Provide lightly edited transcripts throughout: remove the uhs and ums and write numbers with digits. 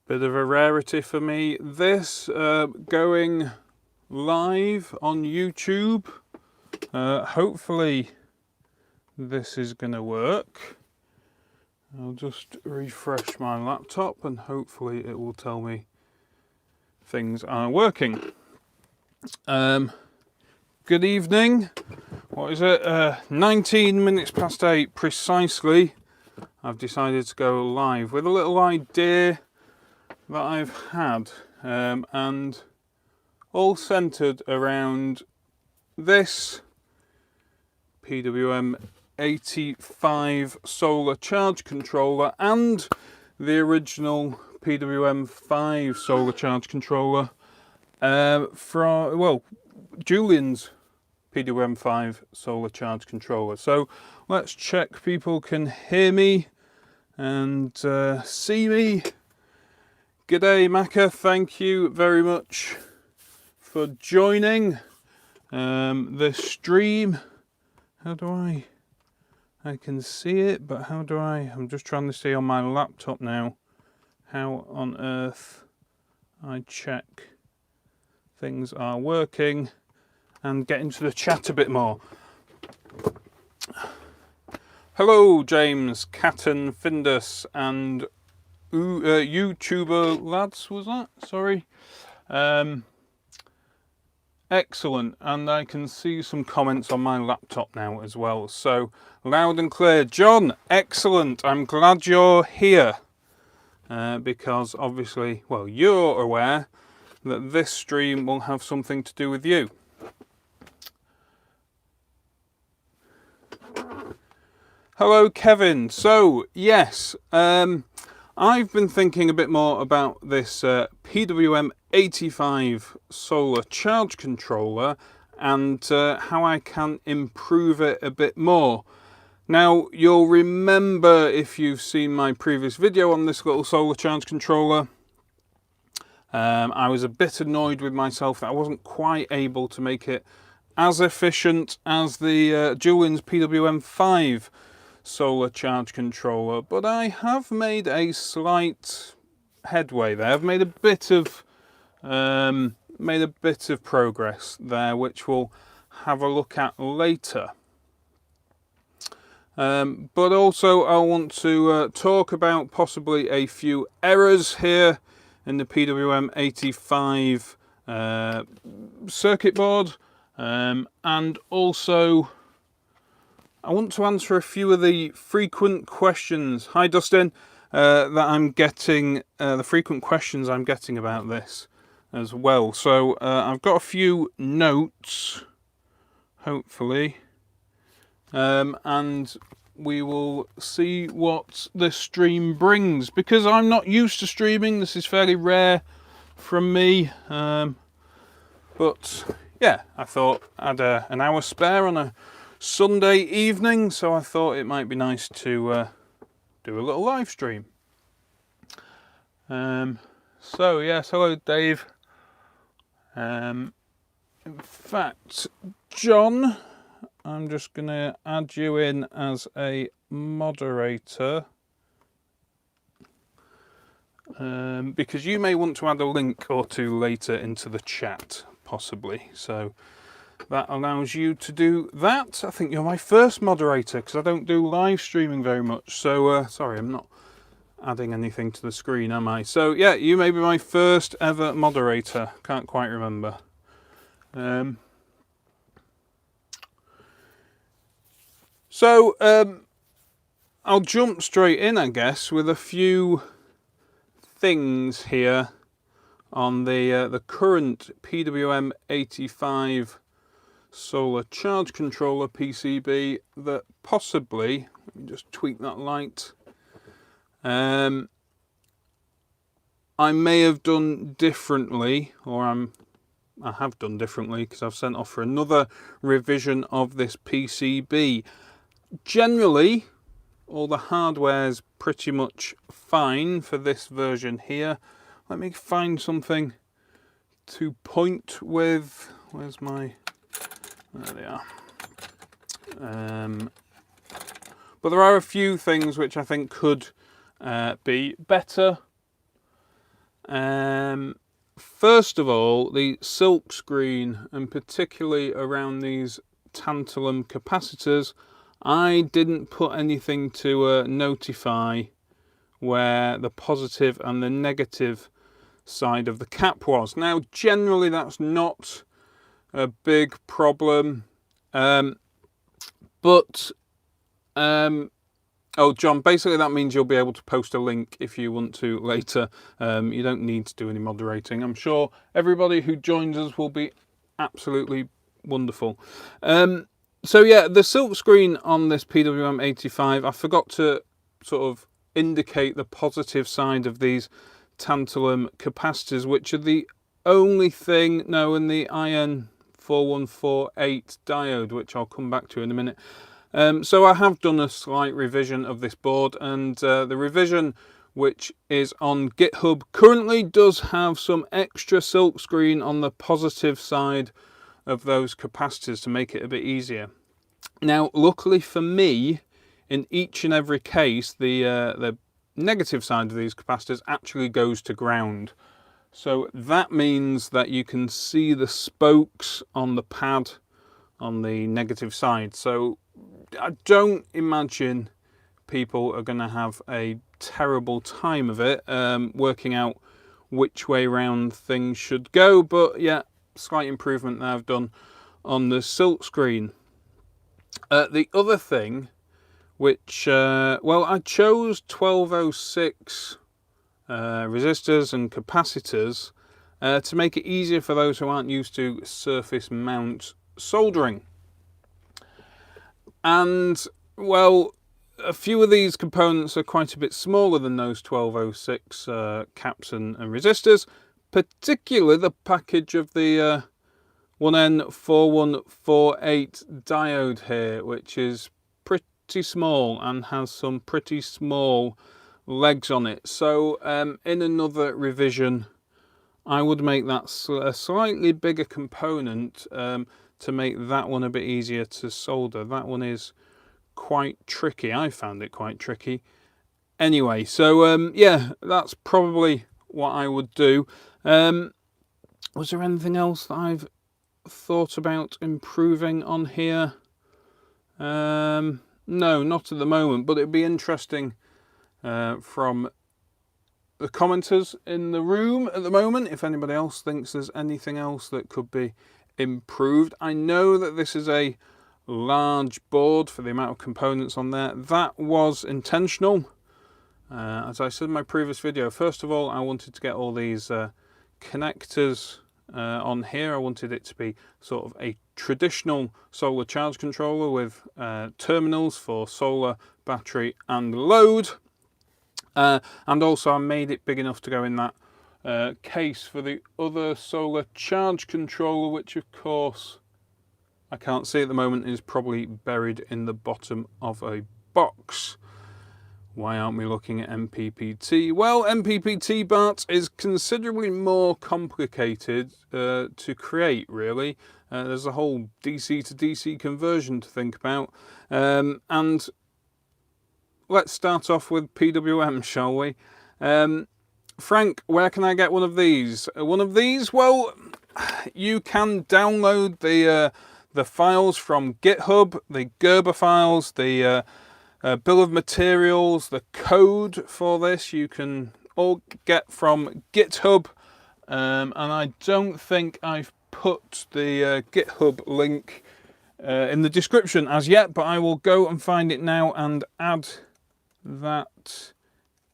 Bit of a rarity for me. This going live on YouTube. Hopefully this is going to work. I'll just refresh my laptop and hopefully it will tell me things are working. Good evening. What is it? 19 minutes past 8 precisely. I've decided to go live with a little idea that I've had, and all centered around this PWM85 solar charge controller and the original PWM5 solar charge controller from, well, Julian's PWM5 solar charge controller. So let's check people can hear me and see me. G'day Macca, thank you very much for joining this stream. How do I can see it, but how do I'm just trying to see on my laptop now how on earth I check things are working and get into the chat a bit more. Hello James, Catton, Findus and YouTuber lads, was that? Sorry. Excellent, and I can see some comments on my laptop now as well. So loud and clear. John, excellent. I'm glad you're here because obviously, well, you're aware that this stream will have something to do with you. Hello, Kevin. So yes, I've been thinking a bit more about this PWM85 solar charge controller and how I can improve it a bit more. Now, you'll remember if you've seen my previous video on this little solar charge controller, I was a bit annoyed with myself that I wasn't quite able to make it as efficient as the Julian's PWM5 solar charge controller, but I have made a slight headway there. I've made a bit of progress there, which we'll have a look at later. But also I want to talk about possibly a few errors here in the PWM85 circuit board, and also I want to answer a few of the frequent questions. Hi Dustin, that I'm getting, the frequent questions I'm getting about this as well. So I've got a few notes, hopefully, and we will see what this stream brings. Because I'm not used to streaming, this is fairly rare from me. But yeah, I thought I had an hour spare on a Sunday evening, so I thought it might be nice to do a little live stream. So yes, hello Dave. In fact, John, I'm just going to add you in as a moderator, because you may want to add a link or two later into the chat, possibly. So that allows you to do that. I think you're my first moderator because I don't do live streaming very much. So sorry, I'm not adding anything to the screen, am I? So yeah, you may be my first ever moderator. Can't quite remember. So I'll jump straight in, I guess, with a few things here on the current PWM85 solar charge controller PCB that possibly, let me just tweak that light, I may have done differently, or I have done differently because I've sent off for another revision of this PCB. Generally, all the hardware's pretty much fine for this version here. Let me find something to point with. Where's my... There they are. But there are a few things which I think could be better. First of all, the silk screen, and particularly around these tantalum capacitors, I didn't put anything to notify where the positive and the negative side of the cap was. Now, generally that's not a big problem, but oh, John, basically that means you'll be able to post a link if you want to later. You don't need to do any moderating. I'm sure everybody who joins us will be absolutely wonderful. So yeah, the silk screen on this PWM85, I forgot to sort of indicate the positive side of these tantalum capacitors, which are the only thing, no, in the IN4148 diode, which I'll come back to in a minute. So I have done a slight revision of this board, and the revision, which is on GitHub, currently does have some extra silk screen on the positive side of those capacitors to make it a bit easier. Now, luckily for me, in each and every case, the negative side of these capacitors actually goes to ground. So that means that you can see the spokes on the pad on the negative side. So I don't imagine people are going to have a terrible time of it working out which way round things should go. But yeah, slight improvement that I've done on the silk screen. The other thing, which, well, I chose 1206 resistors and capacitors to make it easier for those who aren't used to surface mount soldering. And, well, a few of these components are quite a bit smaller than those 1206 caps and resistors, particularly the package of the 1N4148 diode here, which is pretty small and has some pretty small legs on it. So in another revision, I would make that a slightly bigger component to make that one a bit easier to solder. That one is quite tricky. I found it quite tricky. Anyway, so yeah, that's probably what I would do. Was there anything else that I've thought about improving on here? No, not at the moment, but it'd be interesting from the commenters in the room at the moment if anybody else thinks there's anything else that could be improved. I know that this is a large board for the amount of components on there. That was intentional. As I said in my previous video, first of all, I wanted to get all these connectors on here. I wanted it to be sort of a traditional solar charge controller with terminals for solar, battery and load. And also I made it big enough to go in that case for the other solar charge controller, which of course I can't see at the moment, is probably buried in the bottom of a box. Why aren't we looking at MPPT? Well, MPPT, Bart, is considerably more complicated to create, really. There's a whole DC to DC conversion to think about. And let's start off with PWM, shall we? Frank, where can I get one of these? One of these? Well, you can download the files from GitHub, the Gerber files, the bill of materials, the code for this. You can all get from GitHub, and I don't think I've put the GitHub link in the description as yet, but I will go and find it now and add that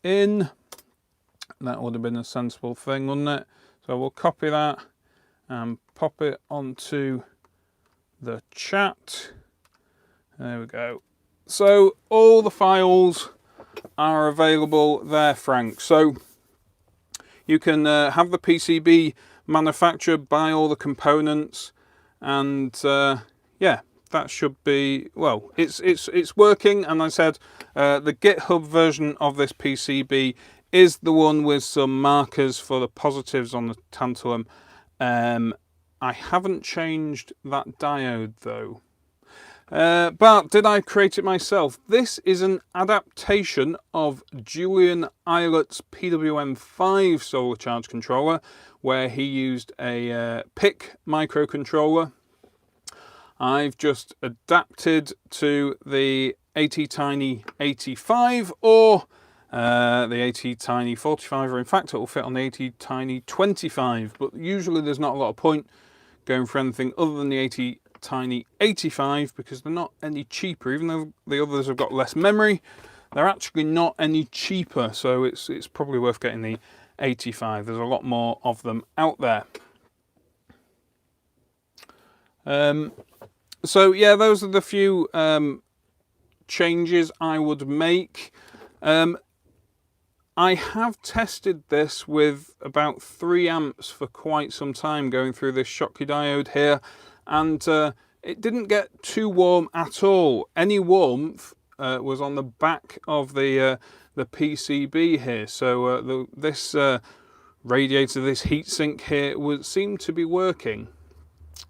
in. That would have been a sensible thing, wouldn't it? So we'll copy that and pop it onto the chat. There we go. So all the files are available there, Frank. So you can have the PCB manufactured, buy all the components, and yeah, that should be, well, it's working. And I said the GitHub version of this PCB is the one with some markers for the positives on the tantalum. I haven't changed that diode though. But did I create it myself? This is an adaptation of Julian Eyelet's PWM5 solar charge controller, where he used a PIC microcontroller. I've just adapted to the ATtiny 85 or the ATtiny 45, or in fact it will fit on the ATtiny 25, but usually there's not a lot of point going for anything other than the ATtiny 85 because they're not any cheaper. Even though the others have got less memory, they're actually not any cheaper, so it's probably worth getting the 85. There's a lot more of them out there. So yeah, those are the few changes I would make. I have tested this with about 3 amps for quite some time, going through this Schottky diode here, and it didn't get too warm at all. Any warmth was on the back of the PCB here. So this radiator, this heatsink here, seemed to be working.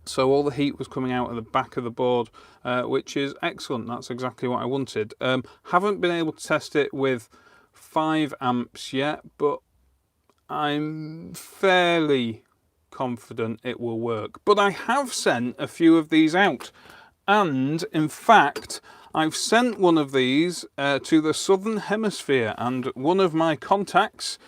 So all the heat was coming out of the back of the board, which is excellent. That's exactly what I wanted. Haven't been able to test it with 5 amps yet, but I'm fairly confident it will work. But I have sent a few of these out, and in fact I've sent one of these to the southern hemisphere, and one of my contacts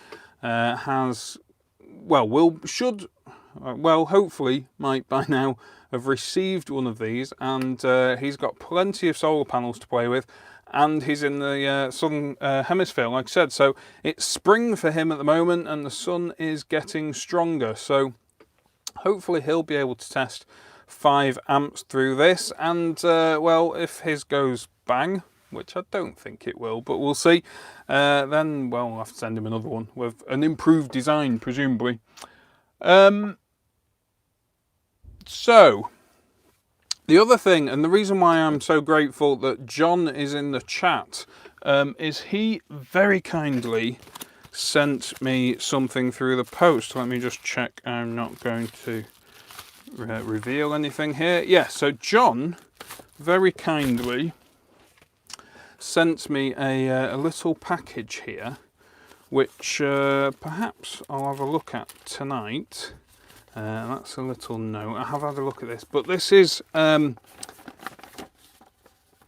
hopefully might by now have received one of these, and he's got plenty of solar panels to play with, and he's in the southern hemisphere, like I said. So it's spring for him at the moment, and the sun is getting stronger, so hopefully he'll be able to test 5 amps through this, and well, if his goes bang, which I don't think it will, but we'll see, then well, I'll have to send him another one with an improved design, presumably. So the other thing, and the reason why I'm so grateful that John is in the chat, is he very kindly sent me something through the post. Let me just check I'm not going to reveal anything here. Yeah, so John very kindly sent me a little package here, which perhaps I'll have a look at tonight. That's a little note. I have had a look at this, but this is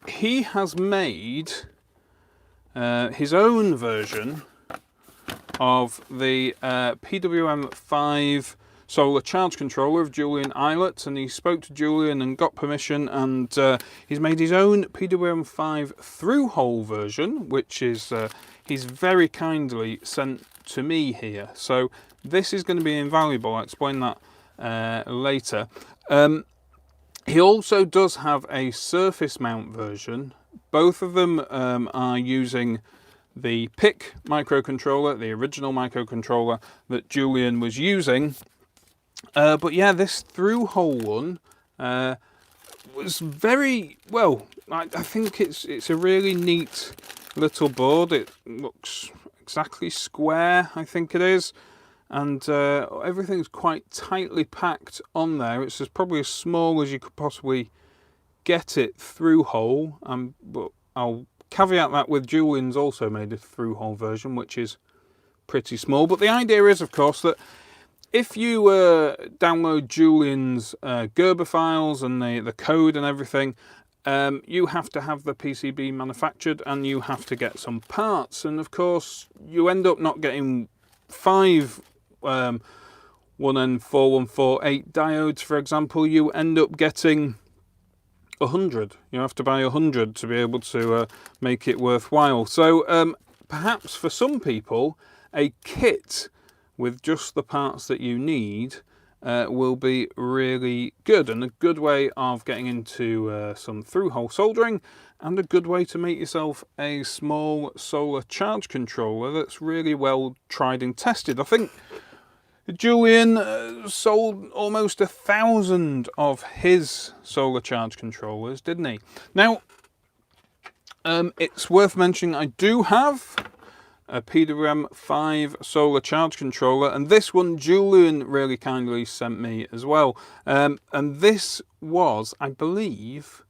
he has made his own version of the PWM5 solar charge controller of Julian Eyelet, and he spoke to Julian and got permission, and he's made his own PWM5 through-hole version, which is he's very kindly sent to me here. So this is going to be invaluable. I'll explain that later. He also does have a surface mount version. Both of them are using the PIC microcontroller, the original microcontroller that Julian was using. But yeah, this through-hole one was very well. I think it's a really neat little board. It looks exactly square, I think it is, and everything's quite tightly packed on there. It's probably as small as you could possibly get it through-hole. But I'll caveat that with Julian's also made a through-hole version, which is pretty small. But the idea is, of course, that if you download Julian's Gerber files and the code and everything, you have to have the PCB manufactured, and you have to get some parts. And of course, you end up not getting 5 1N4148 diodes, for example. You end up getting 100. You have to buy 100 to be able to make it worthwhile. So perhaps for some people, a kit with just the parts that you need will be really good, and a good way of getting into some through-hole soldering, and a good way to make yourself a small solar charge controller that's really well tried and tested. I think Julian sold almost 1,000 of his solar charge controllers, didn't he? Now, it's worth mentioning I do have a PWM5 solar charge controller, and this one Julian really kindly sent me as well. And this was, I believe,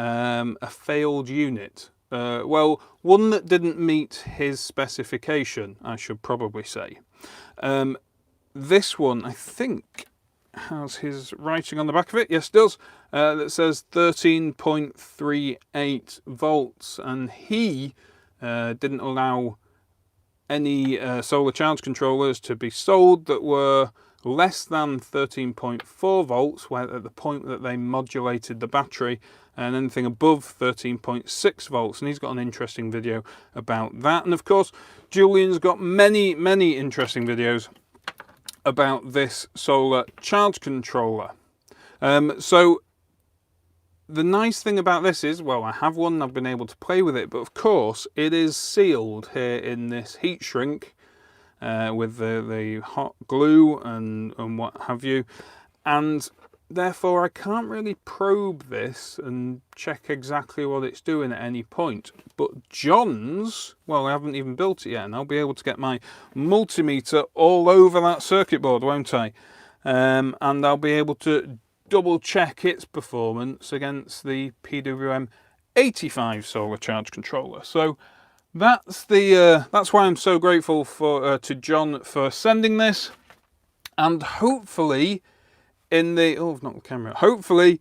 a failed unit. Well, one that didn't meet his specification, I should probably say. This one, I think, has his writing on the back of it. Yes, it does. That says 13.38 volts, and he didn't allow any solar charge controllers to be sold that were less than 13.4 volts, where at the point that they modulated the battery, and anything above 13.6 volts. And he's got an interesting video about that. And of course, Julian's got many, many interesting videos about this solar charge controller. So the nice thing about this is, well, I have one, I've been able to play with it, but of course it is sealed here in this heat shrink with the hot glue and what have you, and therefore I can't really probe this and check exactly what it's doing at any point. But John's, well, I haven't even built it yet, and I'll be able to get my multimeter all over that circuit board, won't I? And I'll be able to double check its performance against the PWM85 solar charge controller. So that's why I'm so grateful to John for sending this, and hopefully in the hopefully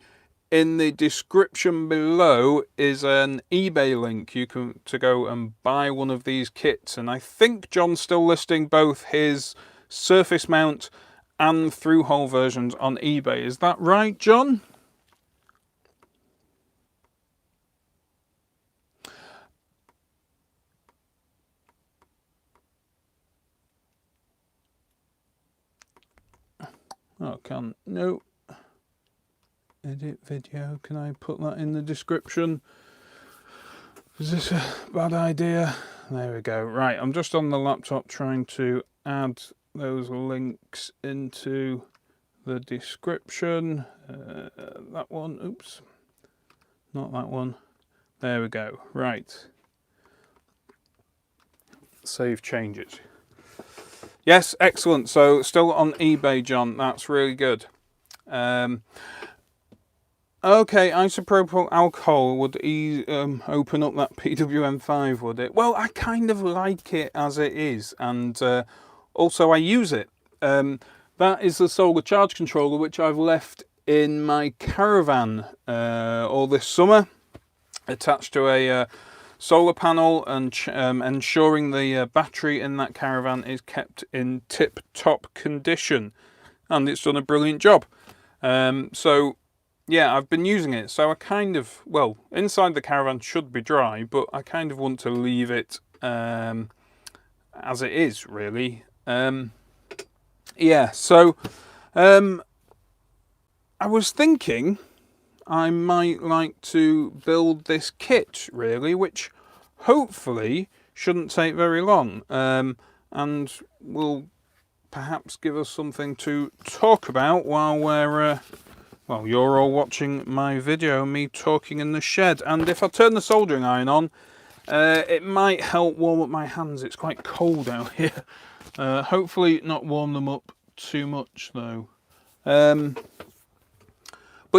in the description below is an eBay link you can go and buy one of these kits. And I think John's still listing both his surface mount and through-hole versions on eBay. Is that right, John? Oh, no. Edit video, can I put that in the description? Is this a bad idea? There we go. Right, I'm just on the laptop trying to add those links into the description. That one, oops, not that one. There we go. Right. Save changes. Yes, excellent. So still on eBay, John. That's really good. Okay, isopropyl alcohol would open up that PWM5, would it? Well, I kind of like it as it is, and also I use it. That is the solar charge controller which I've left in my caravan all this summer, attached to a solar panel, and ensuring the battery in that caravan is kept in tip-top condition, and it's done a brilliant job. So yeah, I've been using it, so I kind of, well, inside the caravan should be dry, but I kind of want to leave it as it is, really. Yeah, so I was thinking I might like to build this kit, really, which hopefully shouldn't take very long, and will perhaps give us something to talk about while we're well, you're all watching my video, me talking in the shed. And if I turn the soldering iron on, it might help warm up my hands. It's quite cold out here. Hopefully not warm them up too much though. But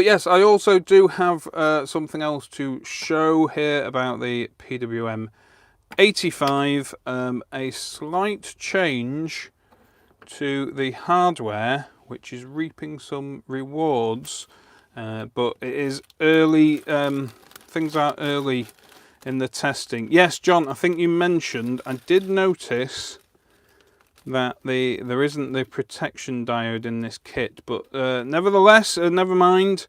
yes, I also do have something else to show here about the PWM85. A slight change to the hardware, which is reaping some rewards, but it is early. Things are early in the testing. Yes, John, I think you mentioned, I did notice that there isn't the protection diode in this kit, but nevertheless, never mind.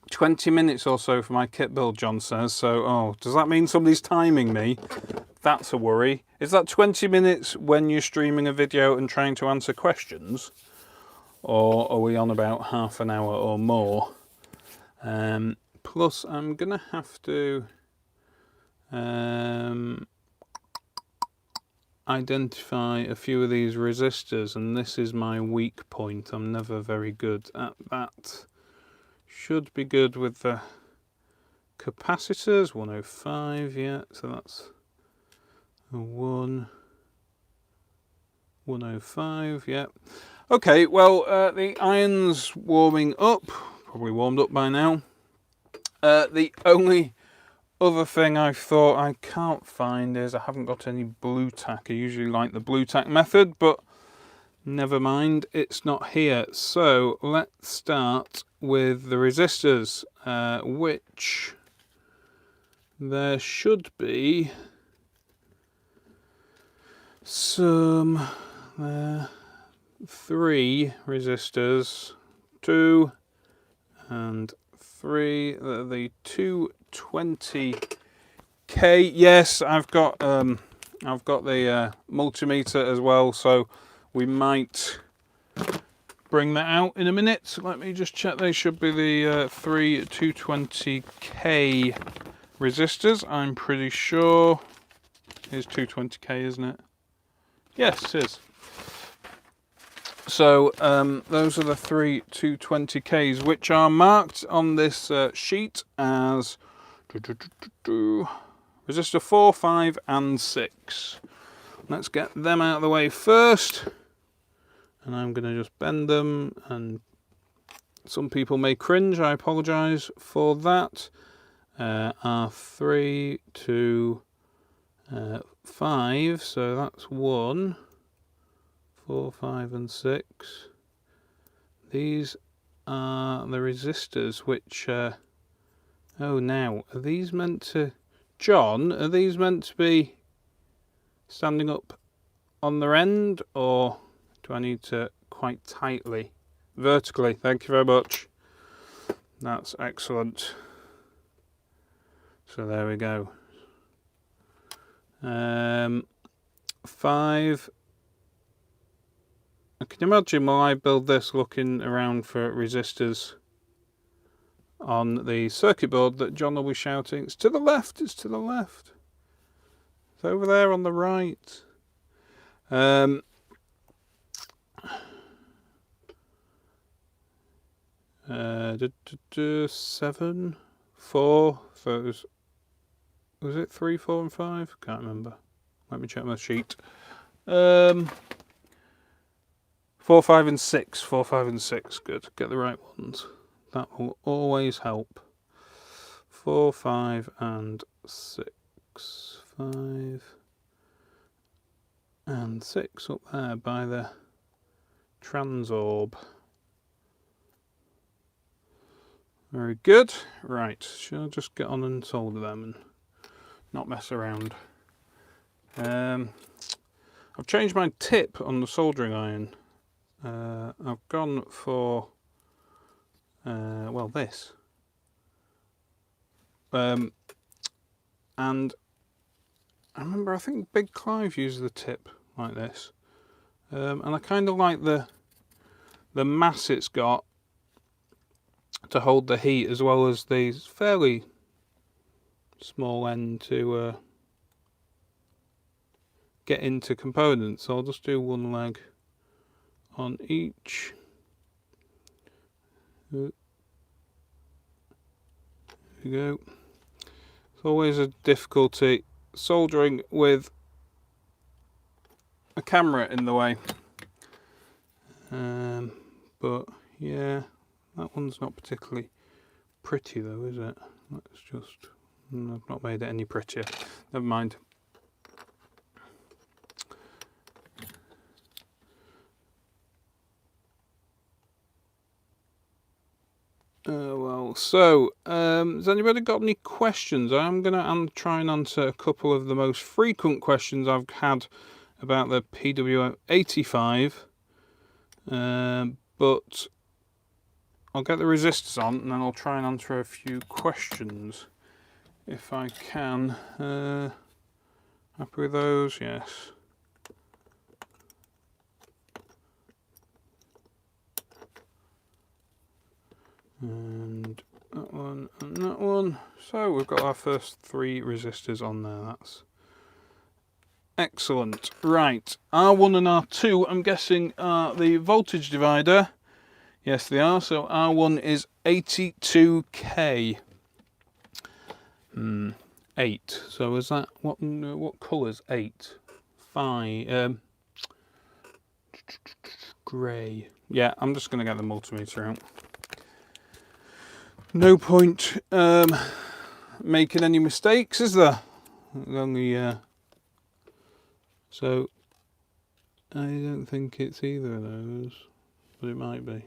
20 minutes or so for my kit build, John says. So, oh, does that mean somebody's timing me? That's a worry. Is that 20 minutes when you're streaming a video and trying to answer questions? Or are we on about half an hour or more? Plus, I'm going to have to identify a few of these resistors, and this is my weak point. I'm never very good at that. Should be good with the capacitors. 105, yeah, so that's a 105, yeah. Okay, well, the iron's warming up. probably warmed up by now. The only other thing I thought I can't find is I haven't got any blue tack. I usually like the blue tack method, but never mind, it's not here. So let's start with the resistors, which there should be some 3 resistors, 2 and 3, the 220k. Yes, I've got the multimeter as well, so we might bring that out in a minute. Let me just check. They should be the 3 220k resistors. I'm pretty sure it's 220k, isn't it? Yes, it is. So those are the 3 220ks, which are marked on this sheet as resistor 4, 5 and 6. Let's get them out of the way first, and I'm going to just bend them, and some people may cringe, I apologise for that. R3 to 5, so that's 1, 4, 5 and 6. These are the resistors which oh, now are these meant to, John, are these meant to be standing up on their end, or do I need to quite tightly vertically? Thank you very much, that's excellent. So there we go. 5. I can imagine while I build this, looking around for resistors on the circuit board, that John will be shouting, "It's to the left, it's to the left. It's over there on the right." 7, 4, so was it 3, 4 and 5? Can't remember. Let me check my sheet. 4, 5 and 6. 4, 5 and 6. Good. Get the right ones. That will always help. 4, 5 and 6. 5 and 6 up there by the transorb. Very good. Right, shall I just get on and solder them and not mess around? I've changed my tip on the soldering iron. I've gone for well, this, and I remember, I think Big Clive uses the tip like this, and I kind of like the mass it's got to hold the heat, as well as these fairly small end to get into components. So I'll just do one leg on each. There we go. It's always a difficulty soldering with a camera in the way, but yeah, that one's not particularly pretty though, is it? Let's just, I've not made it any prettier, never mind. Well, so has anybody got any questions? I'm going to try and answer a couple of the most frequent questions I've had about the PWM85, but I'll get the resistors on and then I'll try and answer a few questions if I can. Happy with those? Yes. And that one and that one. So we've got our first 3 resistors on there. That's excellent. Right, R1 and R2, I'm guessing, are the voltage divider. Yes, they are. So R1 is 82k. 8. So is that what colours? 8. 5. Grey. Yeah, I'm just going to get the multimeter out. no point making any mistakes, is there? Only so I don't think it's either of those, but it might be.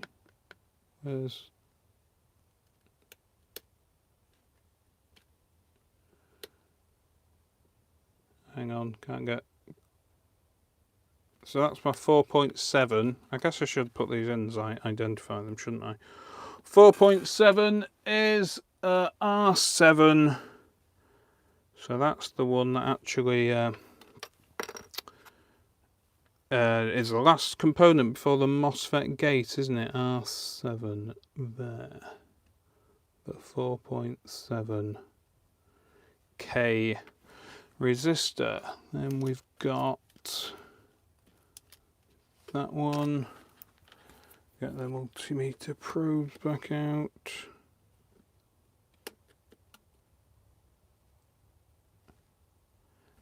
Where's hang on, can't get. So that's my 4.7. I guess I should put these in as I identify them, shouldn't I? 4.7 is R7. So that's the one that actually is the last component before the MOSFET gate, isn't it? R7 there. The 4.7K resistor. Then we've got that one. Get the multimeter probes back out.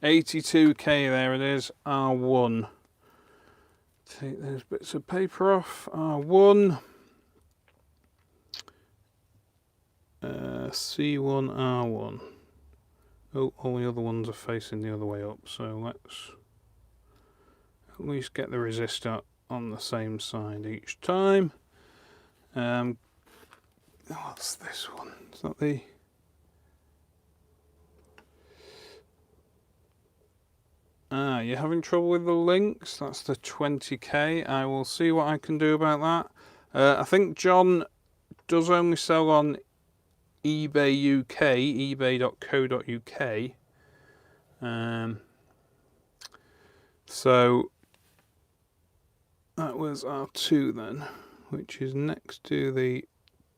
$82K, there it is, R1. Take those bits of paper off, R1. C1, R1. Oh, all the other ones are facing the other way up, so let's at least get the resistor on the same side each time. What's this one? Is that the... you're having trouble with the links? That's the 20K. I will see what I can do about that. I think John does only sell on eBay UK, ebay.co.uk. So that was R2 then, which is next to the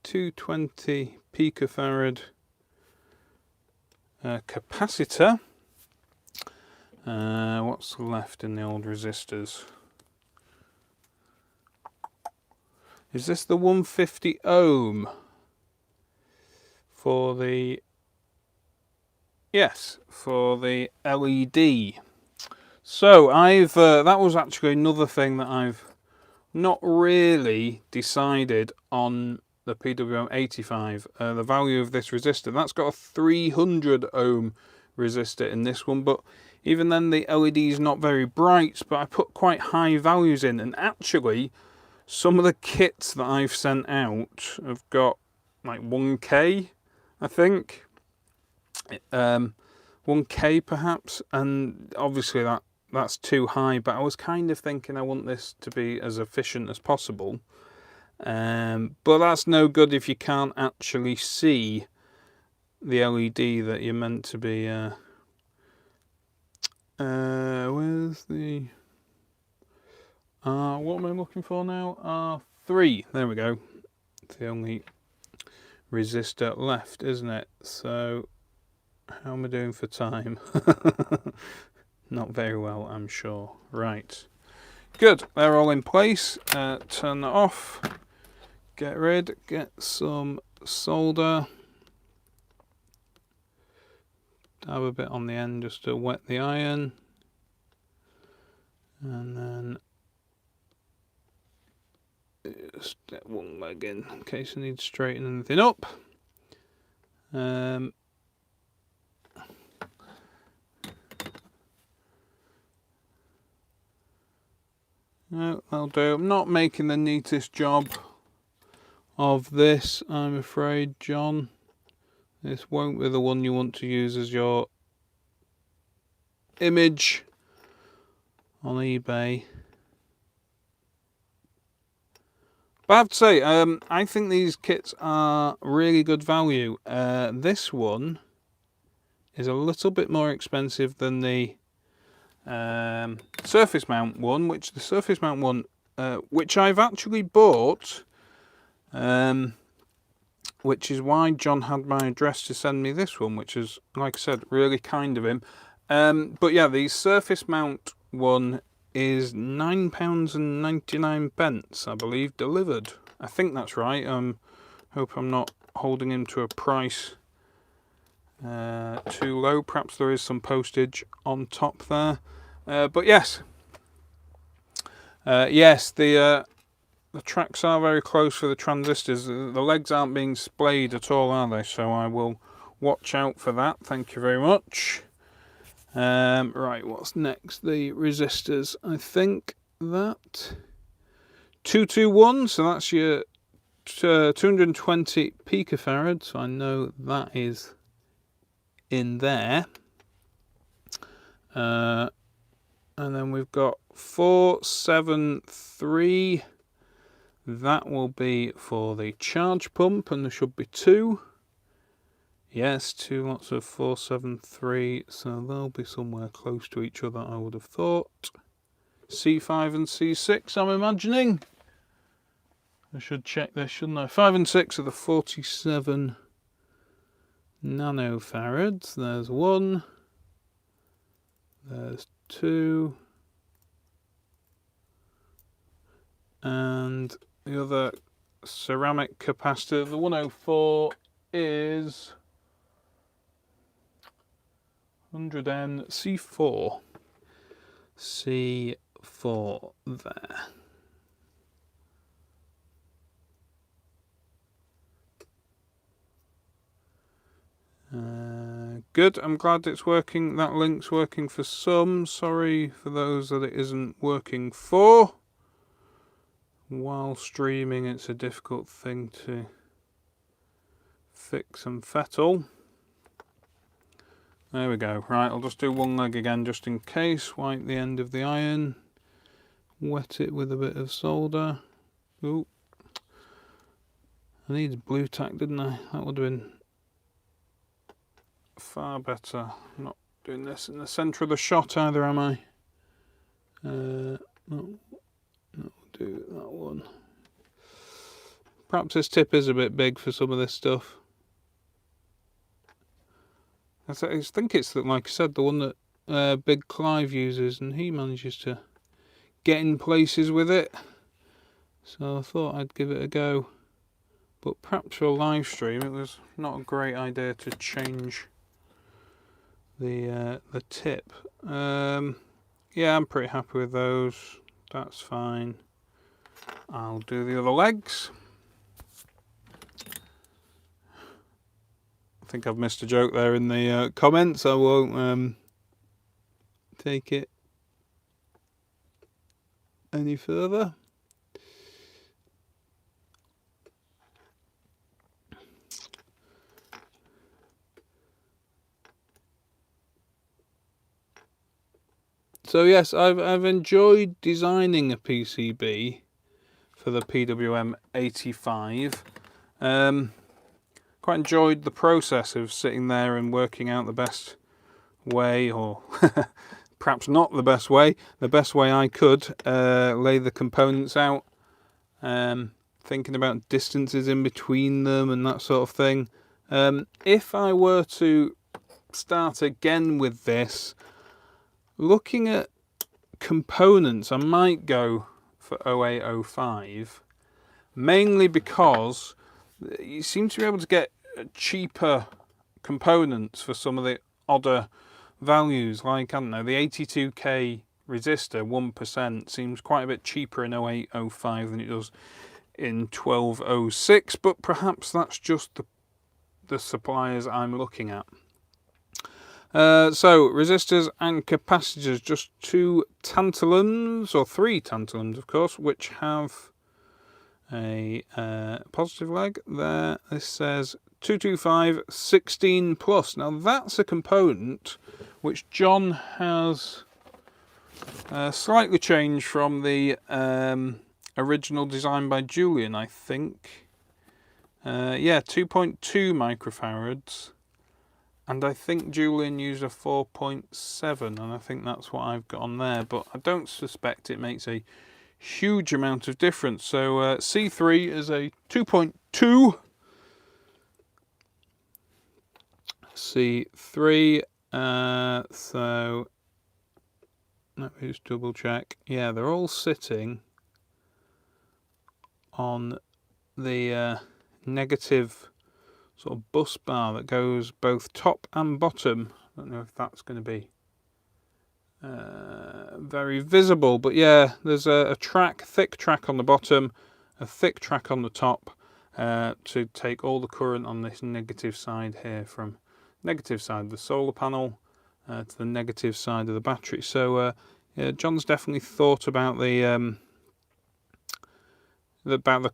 220 picofarad capacitor. What's left in the old resistors? Is this the 150 ohm for the... Yes, for the LED. So I've that was actually another thing that I've not really decided on the PWM85. The value of this resistor, that's got a 300 ohm resistor in this one, but even then the LED is not very bright, but I put quite high values in, and actually some of the kits that I've sent out have got like 1K, I think. 1K perhaps, and obviously that's too high, but I was kind of thinking I want this to be as efficient as possible. But that's no good if you can't actually see the LED that you're meant to be... where's the... what am I looking for now? R3, there we go. It's the only resistor left, isn't it? So, how am I doing for time? Not very well, I'm sure. Right. Good, they're all in place. Turn that off. Get rid, get some solder. Dab a bit on the end just to wet the iron. And then just get one leg in case I need to straighten anything up. No, that'll do. I'm not making the neatest job of this, I'm afraid, John. This won't be the one you want to use as your image on eBay. But I have to say, I think these kits are really good value. This one is a little bit more expensive than the surface mount one, which which I've actually bought, which is why John had my address to send me this one, which is, like I said, really kind of him. But yeah, the surface mount one is £9.99, I believe, delivered. I think that's right. Hope I'm not holding him to a price too low. Perhaps there is some postage on top there. But yes, yes, the the tracks are very close for the transistors. The legs aren't being splayed at all, are they? So I will watch out for that. Thank you very much. Right, what's next? The resistors. I think that 221, so that's your 220 picofarad. So I know that is in there. And then we've got 473. That will be for the charge pump, and there should be 2. Yes, 2 lots of 473, so they'll be somewhere close to each other, I would have thought. C5 and C6, I'm imagining. I should check this, shouldn't I? 5 and 6 are the 47 nanofarads. There's 1. There's 2. And the other ceramic capacitor, the 104, is 100N C4. C4 there. Good, I'm glad it's working. That link's working for some. Sorry for those that it isn't working for. While streaming, it's a difficult thing to fix and fettle. There we go. Right, I'll just do one leg again just in case. Wipe the end of the iron. Wet it with a bit of solder. Ooh. I needed blue tack, didn't I? That would have been far better. I'm not doing this in the centre of the shot either, am I? No, I'll do that one. Perhaps this tip is a bit big for some of this stuff. I think it's, like I said, the one that Big Clive uses, and he manages to get in places with it. So I thought I'd give it a go. But perhaps for a live stream, it was not a great idea to change the tip. Yeah, I'm pretty happy with those. That's fine. I'll do the other legs. I think I've missed a joke there in the comments. I won't take it any further. So yes, I've enjoyed designing a PCB for the PWM85. Quite enjoyed the process of sitting there and working out the best way, or perhaps not the best way I could lay the components out, thinking about distances in between them and that sort of thing. If I were to start again with this, looking at components, I might go for 0805, mainly because you seem to be able to get cheaper components for some of the odder values, like, I don't know, the 82k resistor 1% seems quite a bit cheaper in 0805 than it does in 1206, but perhaps that's just the suppliers I'm looking at. So resistors and capacitors, just 2 tantalums, or 3 tantalums of course, which have a positive leg there. This says 225 16 plus. Now that's a component which John has slightly changed from the original design by Julian, I think. Yeah, 2.2 microfarads. And I think Julian used a 4.7, and I think that's what I've got on there. But I don't suspect it makes a huge amount of difference. So C3 is a 2.2. C3. So let me just double check. Yeah, they're all sitting on the negative sort of bus bar that goes both top and bottom. I don't know if that's going to be very visible, but yeah, there's a track, thick track on the bottom, a thick track on the top to take all the current on this negative side here, from negative side of the solar panel to the negative side of the battery. So yeah, John's definitely thought about the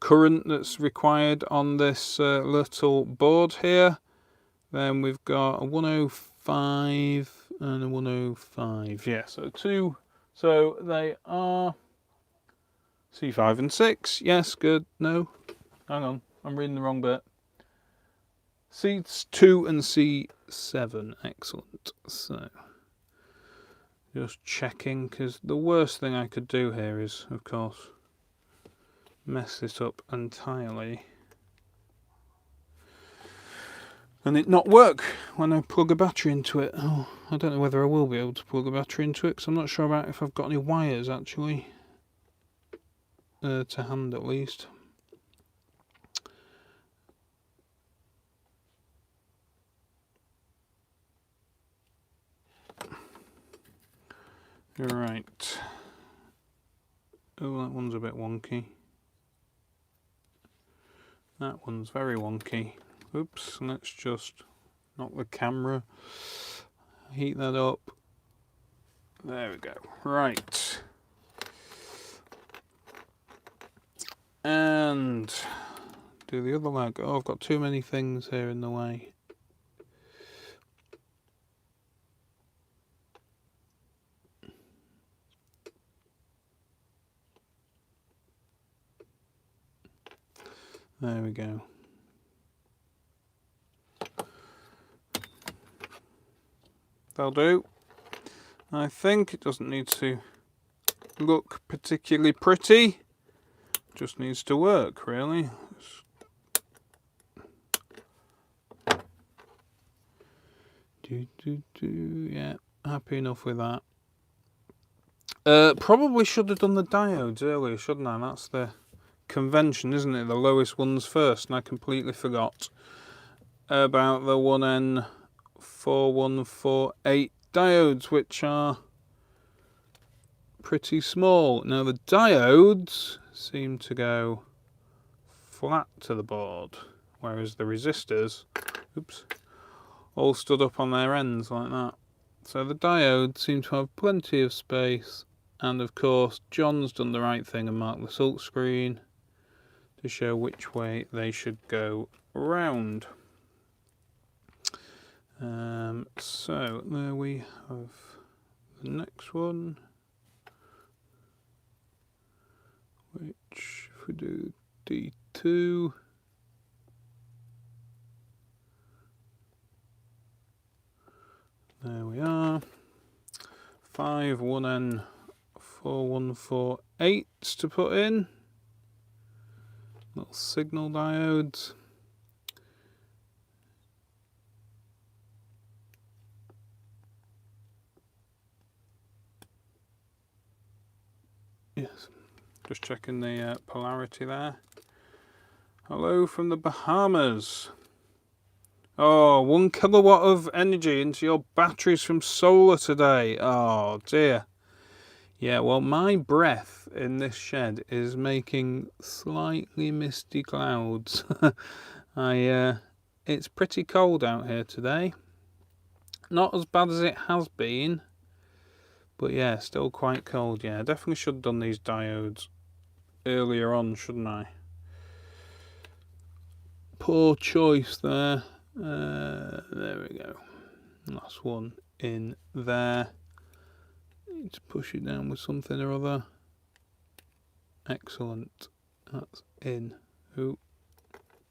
current that's required on this little board here. Then we've got a 105 and a 105. Yeah, so two. So they are C5 and 6. Yes, good. No, hang on, I'm reading the wrong bit. C2 and C7. Excellent. So just checking, because the worst thing I could do here is, of course, mess this up entirely and it not work when I plug a battery into it. Oh, I don't know whether I will be able to plug a battery into it, because I'm not sure about if I've got any wires actually to hand, at least. Right. Oh, that one's a bit wonky. That one's very wonky. Oops, let's just knock the camera, heat that up. There we go. Right. And do the other leg. Oh, I've got too many things here in the way. There we go. That'll do. I think it doesn't need to look particularly pretty. Just needs to work, really. Yeah, happy enough with that. Probably should have done the diodes earlier, shouldn't I? That's the convention, isn't it? The lowest ones first, and I completely forgot about the 1N4148 diodes, which are pretty small. Now the diodes seem to go flat to the board, whereas the resistors, oops, all stood up on their ends like that. So the diodes seem to have plenty of space, and of course John's done the right thing and marked the silk screen to show which way they should go round. So there we have the next one, which if we do D2, there we are. 5 1N4148s to put in. Little signal diodes. Yes, just checking the polarity there. Hello from the Bahamas. Oh, 1 kilowatt of energy into your batteries from solar today. Oh dear. Yeah, well, my breath in this shed is making slightly misty clouds. It's pretty cold out here today. Not as bad as it has been, but yeah, still quite cold. Yeah, I definitely should have done these diodes earlier on, shouldn't I? Poor choice there. There we go. Last one in there. Need to push it down with something or other. Excellent. That's in. Ooh,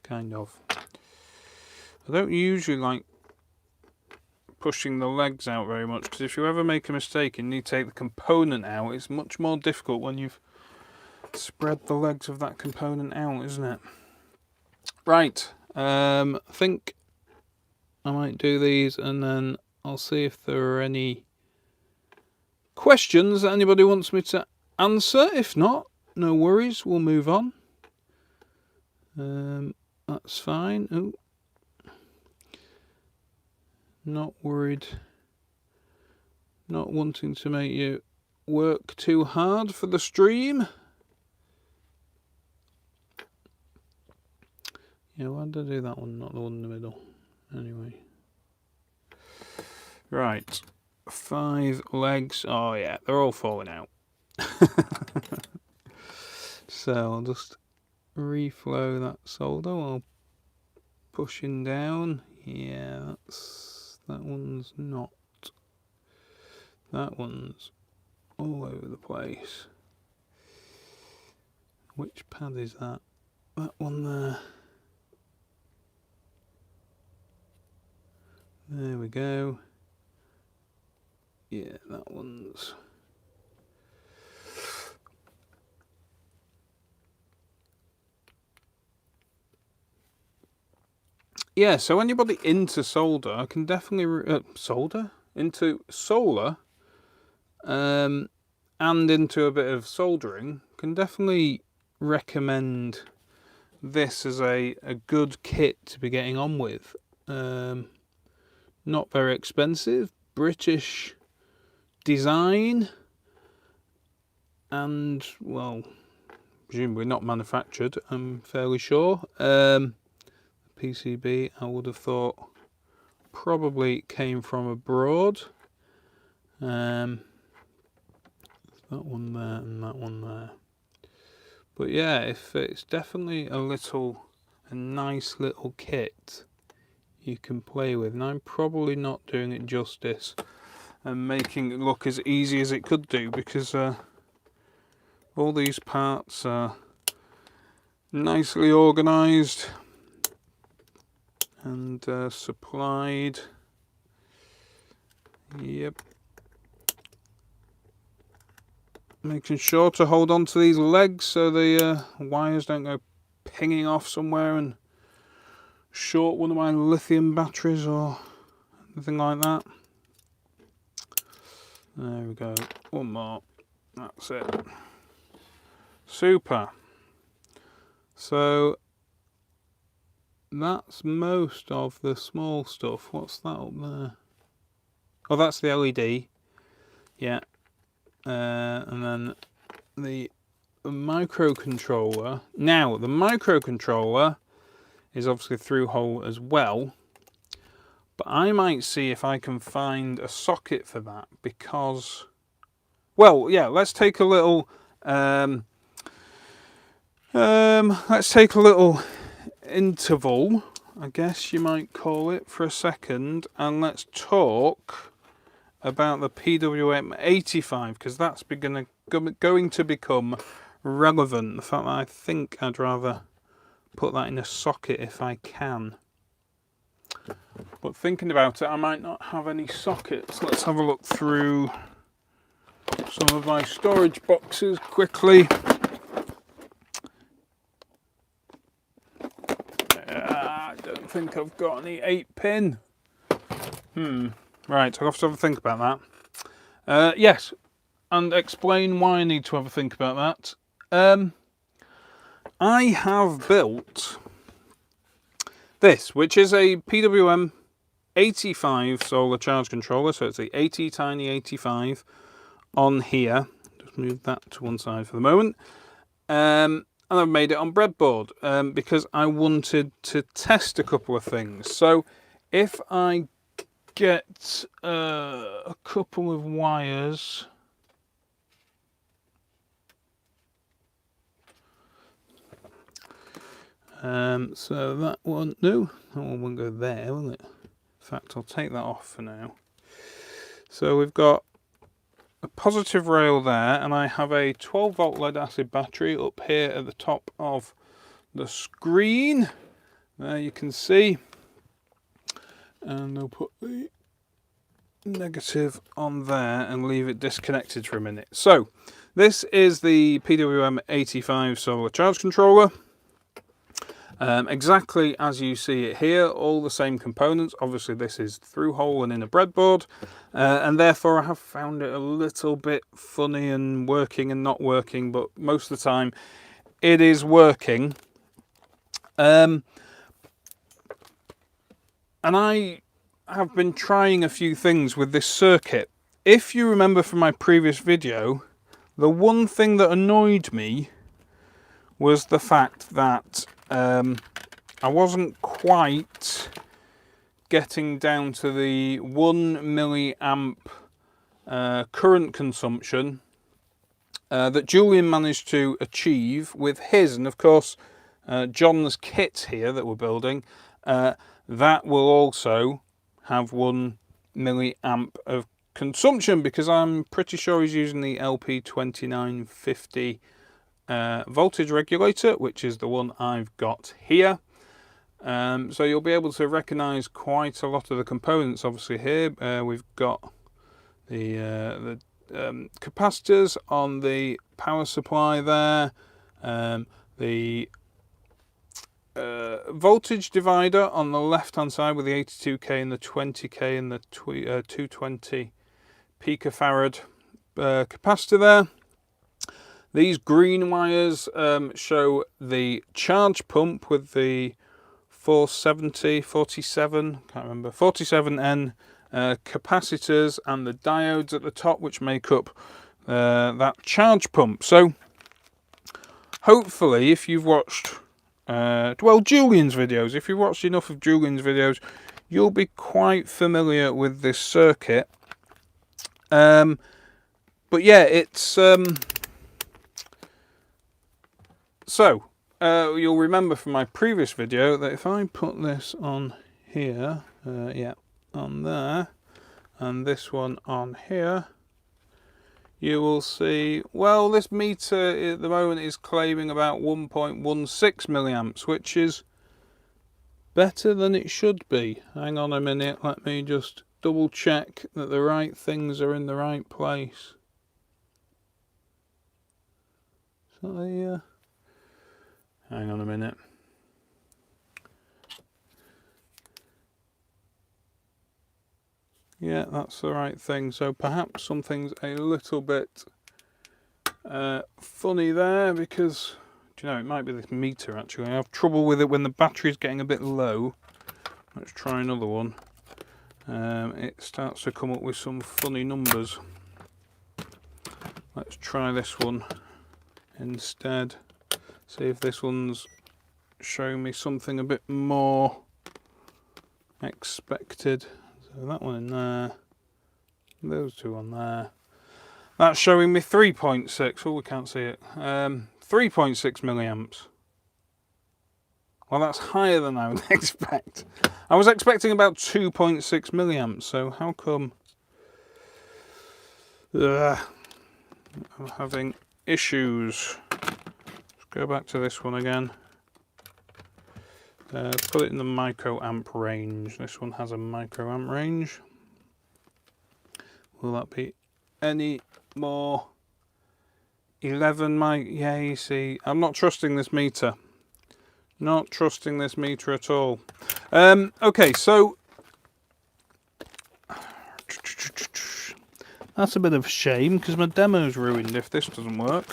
kind of. I don't usually like pushing the legs out very much, because if you ever make a mistake and you need to take the component out, it's much more difficult when you've spread the legs of that component out, isn't it? Right. I think I might do these and then I'll see if there are any questions that anybody wants me to answer. If not, no worries, we'll move on. That's fine. Ooh. Not worried. Not wanting to make you work too hard for the stream. Yeah, why did I do that one, not the one in the middle? Anyway. Right. 5 legs. Oh yeah, they're all falling out. So I'll just reflow that solder while pushing down. Yeah, that one's not. That one's all over the place. Which pad is that? That one there. There we go. Yeah, that one's. Yeah, so anybody into solder can definitely into solar, and into a bit of soldering, can definitely recommend this as a good kit to be getting on with. Not very expensive, British design, and well, presumably not manufactured, I'm fairly sure. PCB, I would have thought, probably came from abroad. That one there and that one there. But yeah, if it's definitely a nice little kit you can play with, and I'm probably not doing it justice and making it look as easy as it could do, because all these parts are nicely organised and supplied. Yep. Making sure to hold on to these legs so the wires don't go pinging off somewhere and short one of my lithium batteries or anything like that. There we go. One more. That's it. Super. So that's most of the small stuff. What's that up there? Oh, that's the LED. Yeah. And then the microcontroller. Now, the microcontroller is obviously through hole as well, but I might see if I can find a socket for that, because, well, yeah, let's take a little interval, I guess you might call it, for a second, and let's talk about the PWM85, because that's going to become relevant. The fact that I think I'd rather put that in a socket if I can. But thinking about it, I might not have any sockets. Let's have a look through some of my storage boxes quickly. I don't think I've got any 8-pin. Right, I'll have to have a think about that. Yes, and explain why I need to have a think about that. I have built this, which is a PWM85 solar charge controller, so it's the tiny 85 on here. Just move that to one side for the moment. And I've made it on breadboard because I wanted to test a couple of things. So if I get a couple of wires, so that one, no, that one won't go there, will it? In fact, I'll take that off for now. So we've got a positive rail there, and I have a 12-volt lead acid battery up here at the top of the screen. There you can see. And I'll put the negative on there and leave it disconnected for a minute. So this is the PWM85 solar charge controller. Exactly as you see it here, all the same components. Obviously this is through hole and in a breadboard, and therefore I have found it a little bit funny and working and not working, but most of the time it is working. And I have been trying a few things with this circuit. If you remember from my previous video, the one thing that annoyed me was the fact that I wasn't quite getting down to the 1 milliamp current consumption that Julian managed to achieve with his, and of course John's kit here that we're building, that will also have 1 milliamp of consumption, because I'm pretty sure he's using the LP2950 voltage regulator, which is the one I've got here. So you'll be able to recognise quite a lot of the components. Obviously here we've got the capacitors on the power supply there, the voltage divider on the left hand side with the 82k and the 20k and the 220 picofarad capacitor there. These green wires show the charge pump with the 47, can't remember, 47N capacitors and the diodes at the top, which make up that charge pump. So hopefully, if you've watched Julian's videos, if you've watched enough of Julian's videos, you'll be quite familiar with this circuit. But yeah, it's you'll remember from my previous video that if I put this on here, yeah, on there, and this one on here, you will see, well, this meter at the moment is claiming about 1.16 milliamps, which is better than it should be. Hang on a minute, let me just double check that the right things are in the right place. So hang on a minute. Yeah, that's the right thing. So perhaps something's a little bit funny there, because, do you know, it might be this meter actually. I have trouble with it when the battery's getting a bit low. Let's try another one. It starts to come up with some funny numbers. Let's try this one instead. See if this one's showing me something a bit more expected. So that one in there, those two on there. That's showing me 3.6. Oh, we can't see it. 3.6 milliamps. Well, that's higher than I would expect. I was expecting about 2.6 milliamps. So how come I'm having issues? Let's go back to this one again. Put it in the microamp range. This one has a microamp range. Will that be any more? 11 yeah, you see, I'm not trusting this meter. Not trusting this meter at all. Okay, so that's a bit of a shame, because my demo's ruined if this doesn't work.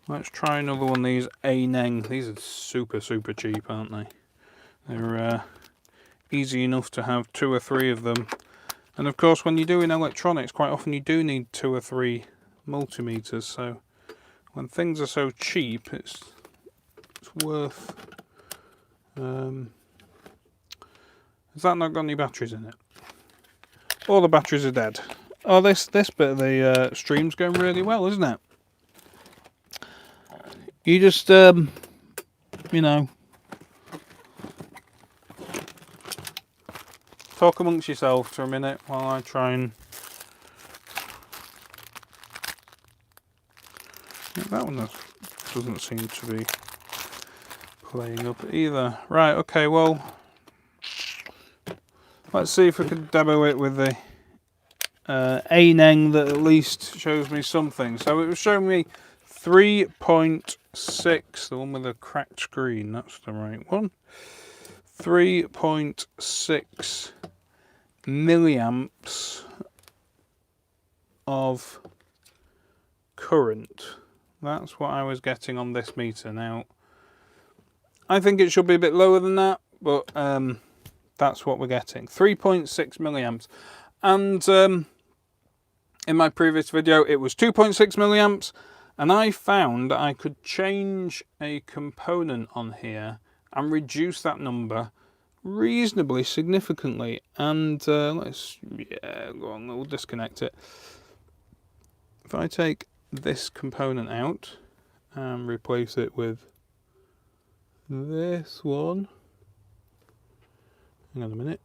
Let's try another one of these A-Neng. These are super cheap, aren't they? They're easy enough to have 2 or 3 of them. And of course, when you're doing electronics, quite often you do need 2 or 3 multimeters. So when things are so cheap, it's worth... has that not got any batteries in it? All the batteries are dead. Oh, this bit of the stream's going really well, isn't it? You just, you know, talk amongst yourselves for a minute while I try and... That one doesn't seem to be playing up either. Right, okay, well, let's see if we can demo it with the A-Neng that at least shows me something. So it was showing me 3.6, the one with the cracked screen, that's the right one. 3.6 milliamps of current. That's what I was getting on this meter. Now, I think it should be a bit lower than that, but that's what we're getting. 3.6 milliamps. And in my previous video, it was 2.6 milliamps. And I found that I could change a component on here and reduce that number reasonably significantly. And let's, yeah, go on, we'll disconnect it. If I take this component out and replace it with this one, hang on a minute,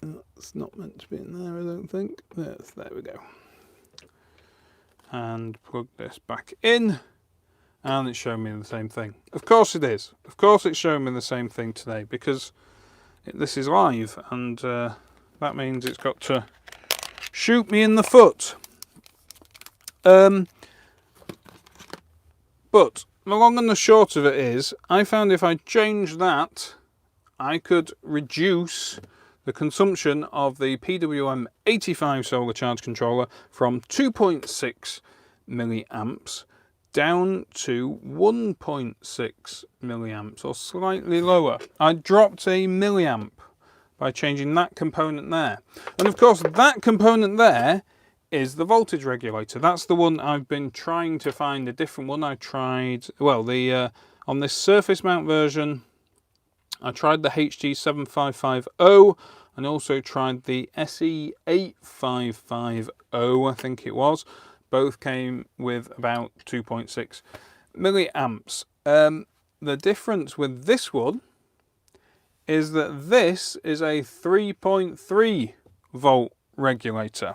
that's not meant to be in there, I don't think. Yes, there we go. And plug this back in, and it's showing me the same thing. Of course it is. Of course it's showing me the same thing today, because this is live, and that means it's got to shoot me in the foot. But the long and the short of it is, I found if I change that, I could reduce the consumption of the PWM85 solar charge controller from 2.6 milliamps down to 1.6 milliamps, or slightly lower. I dropped a milliamp by changing that component there. And of course, that component there is the voltage regulator. That's the one I've been trying to find a different one. I tried, well, on this surface mount version, I tried the HT7550 and also tried the SE8550, I think it was. Both came with about 2.6 milliamps. The difference with this one is that this is a 3.3 volt regulator.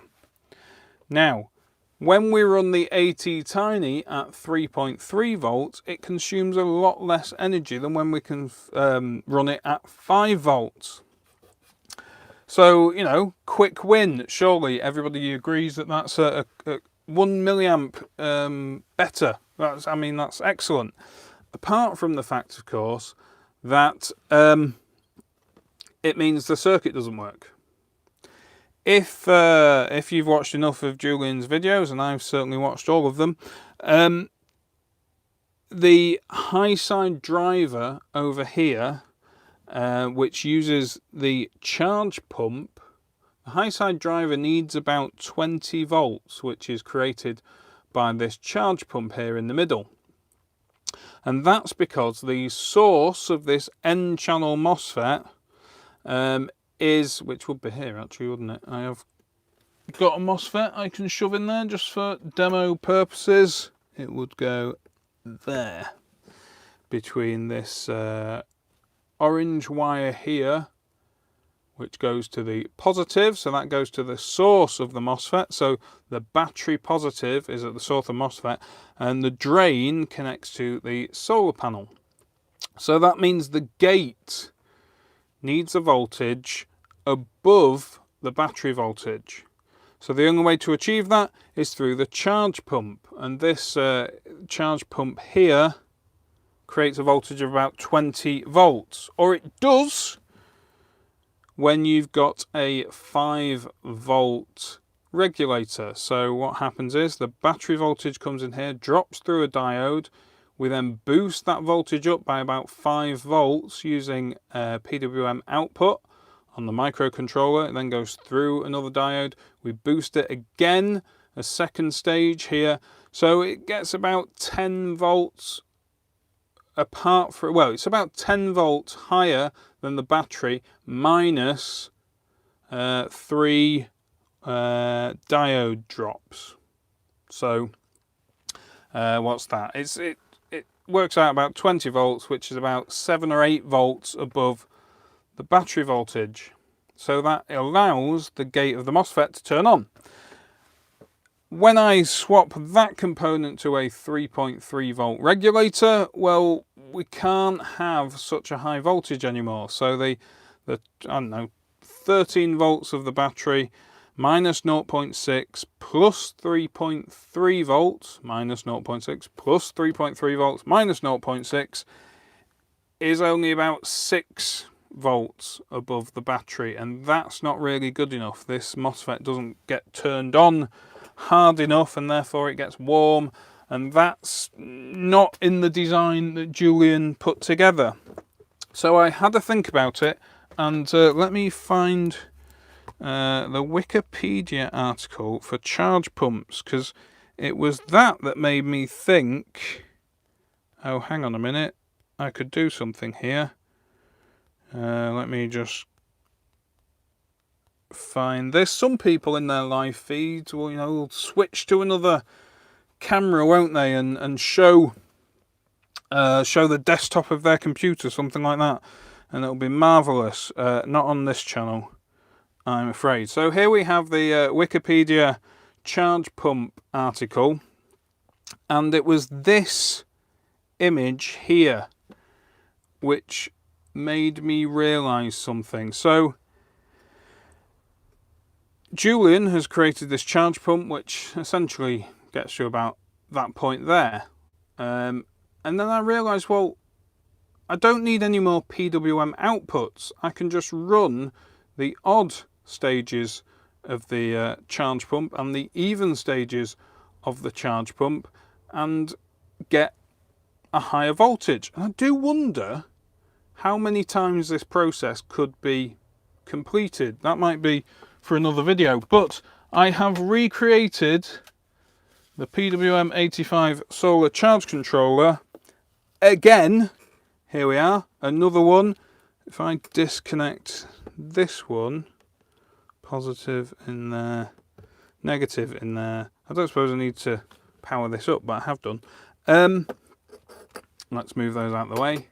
Now, when we run the AT Tiny at 3.3 volts, it consumes a lot less energy than when we can run it at 5 volts. So, you know, quick win. Surely everybody agrees that that's a 1 milliamp better. I mean, that's excellent. Apart from the fact, of course, that it means the circuit doesn't work. If you've watched enough of Julian's videos, and I've certainly watched all of them, the high side driver over here, which uses the charge pump, the high side driver needs about 20 volts, which is created by this charge pump here in the middle. And that's because the source of this N channel MOSFET is, which would be here actually, wouldn't it? I have got a MOSFET I can shove in there just for demo purposes. It would go there, between this orange wire here, which goes to the positive, so that goes to the source of the MOSFET. So the battery positive is at the source of MOSFET, and the drain connects to the solar panel. So that means the gate needs a voltage above the battery voltage. So the only way to achieve that is through the charge pump, and this charge pump here creates a voltage of about 20 volts, or it does when you've got a 5 volt regulator. So what happens is the battery voltage comes in here, drops through a diode. We then boost that voltage up by about 5 volts using PWM output on the microcontroller. It then goes through another diode. We boost it again, a second stage here. So it gets about 10 volts apart from, well, it's about 10 volts higher than the battery, minus 3 diode drops. So what's that? It works out about 20 volts, which is about 7 or 8 volts above the battery voltage. So that allows the gate of the MOSFET to turn on. When I swap that component to a 3.3 volt regulator, well, we can't have such a high voltage anymore. So the I don't know, 13 volts of the battery minus 0.6 plus 3.3 volts minus 0.6 plus 3.3 volts minus 0.6 is only about 6 volts above the battery, and that's not really good enough. This MOSFET doesn't get turned on hard enough, and therefore it gets warm, and that's not in the design that Julian put together. So I had to think about it, and let me find the Wikipedia article for charge pumps, because it was that made me think, oh, hang on a minute, I could do something here. Let me just find this. Some people in their live feeds will, will switch to another camera, won't they, and show the desktop of their computer, something like that, and it'll be marvelous. Not on this channel, I'm afraid. So here we have the Wikipedia charge pump article, and it was this image here which made me realize something. So Julian has created this charge pump which essentially gets you about that point there, and then I realized, well, I don't need any more PWM outputs. I can just run the odd stages of the charge pump and the even stages of the charge pump and get a higher voltage. And I do wonder how many times this process could be completed. That might be for another video, but I have recreated the PWM85 solar charge controller again. Here we are, another one. If I disconnect this one, positive in there, negative in there. I don't suppose I need to power this up, but I have done. Let's move those out of the way.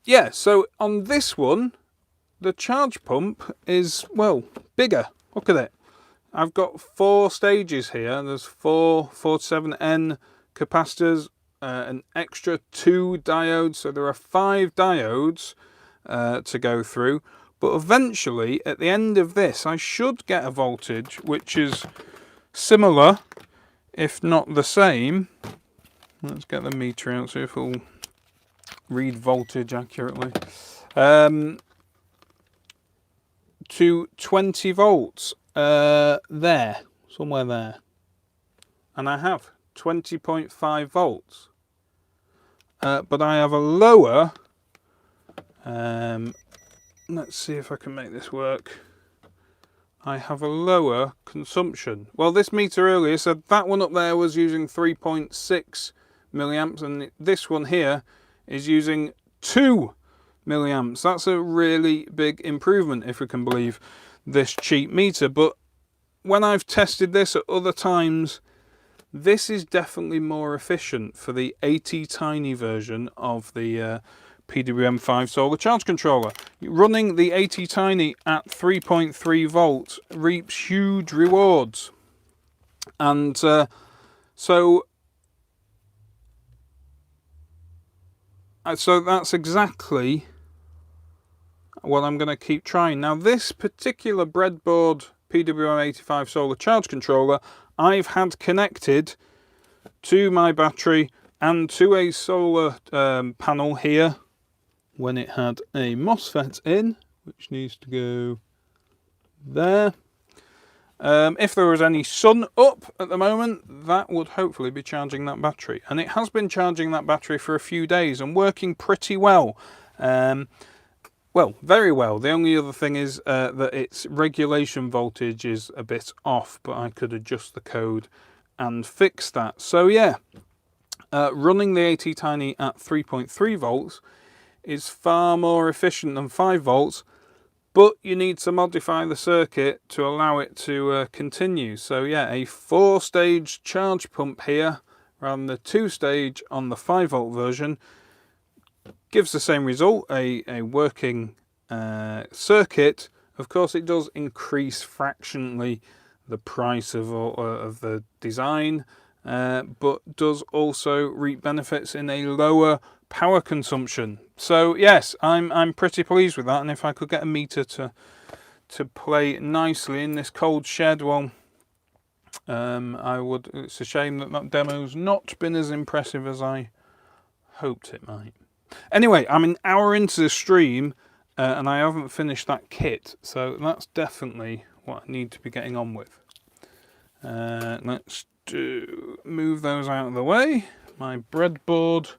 Yeah, so on this one, the charge pump is, well, bigger. Look at it. I've got 4 stages here. There's 4 47N capacitors, an extra 2 diodes. So there are 5 diodes to go through. But eventually, at the end of this, I should get a voltage which is similar, if not the same. Let's get the meter out, see if it'll read voltage accurately. To 20 volts. There, somewhere there. And I have 20.5 volts. But I have a lower, let's see if I can make this work. I have a lower consumption. Well, this meter earlier said that one up there was using 3.6 milliamps, and this one here is using 2 milliamps. That's a really big improvement, if we can believe this cheap meter. But when I've tested this at other times, this is definitely more efficient for the AT-Tiny version of the PWM5 solar charge controller. Running the AT-Tiny at 3.3 volts reaps huge rewards. And so that's exactly what I'm going to keep trying. Now, this particular breadboard PWM85 solar charge controller I've had connected to my battery and to a solar panel here when it had a MOSFET in, which needs to go there. If there was any sun up at the moment, that would hopefully be charging that battery. And it has been charging that battery for a few days and working pretty well. Well, very well. The only other thing is that its regulation voltage is a bit off, but I could adjust the code and fix that. So yeah, running the AT-Tiny at 3.3 volts is far more efficient than 5 volts, but you need to modify the circuit to allow it to continue. So yeah, a 4-stage charge pump here rather than the 2-stage on the 5 volt version gives the same result, a working circuit. Of course, it does increase fractionally the price of the design, but does also reap benefits in a lower power consumption. So yes, I'm pretty pleased with that, and if I could get a meter to play nicely in this cold shed, well, I would. It's a shame that demo's not been as impressive as I hoped it might. Anyway, I'm an hour into the stream and I haven't finished that kit, so that's definitely what I need to be getting on with. Let's move those out of the way. My breadboard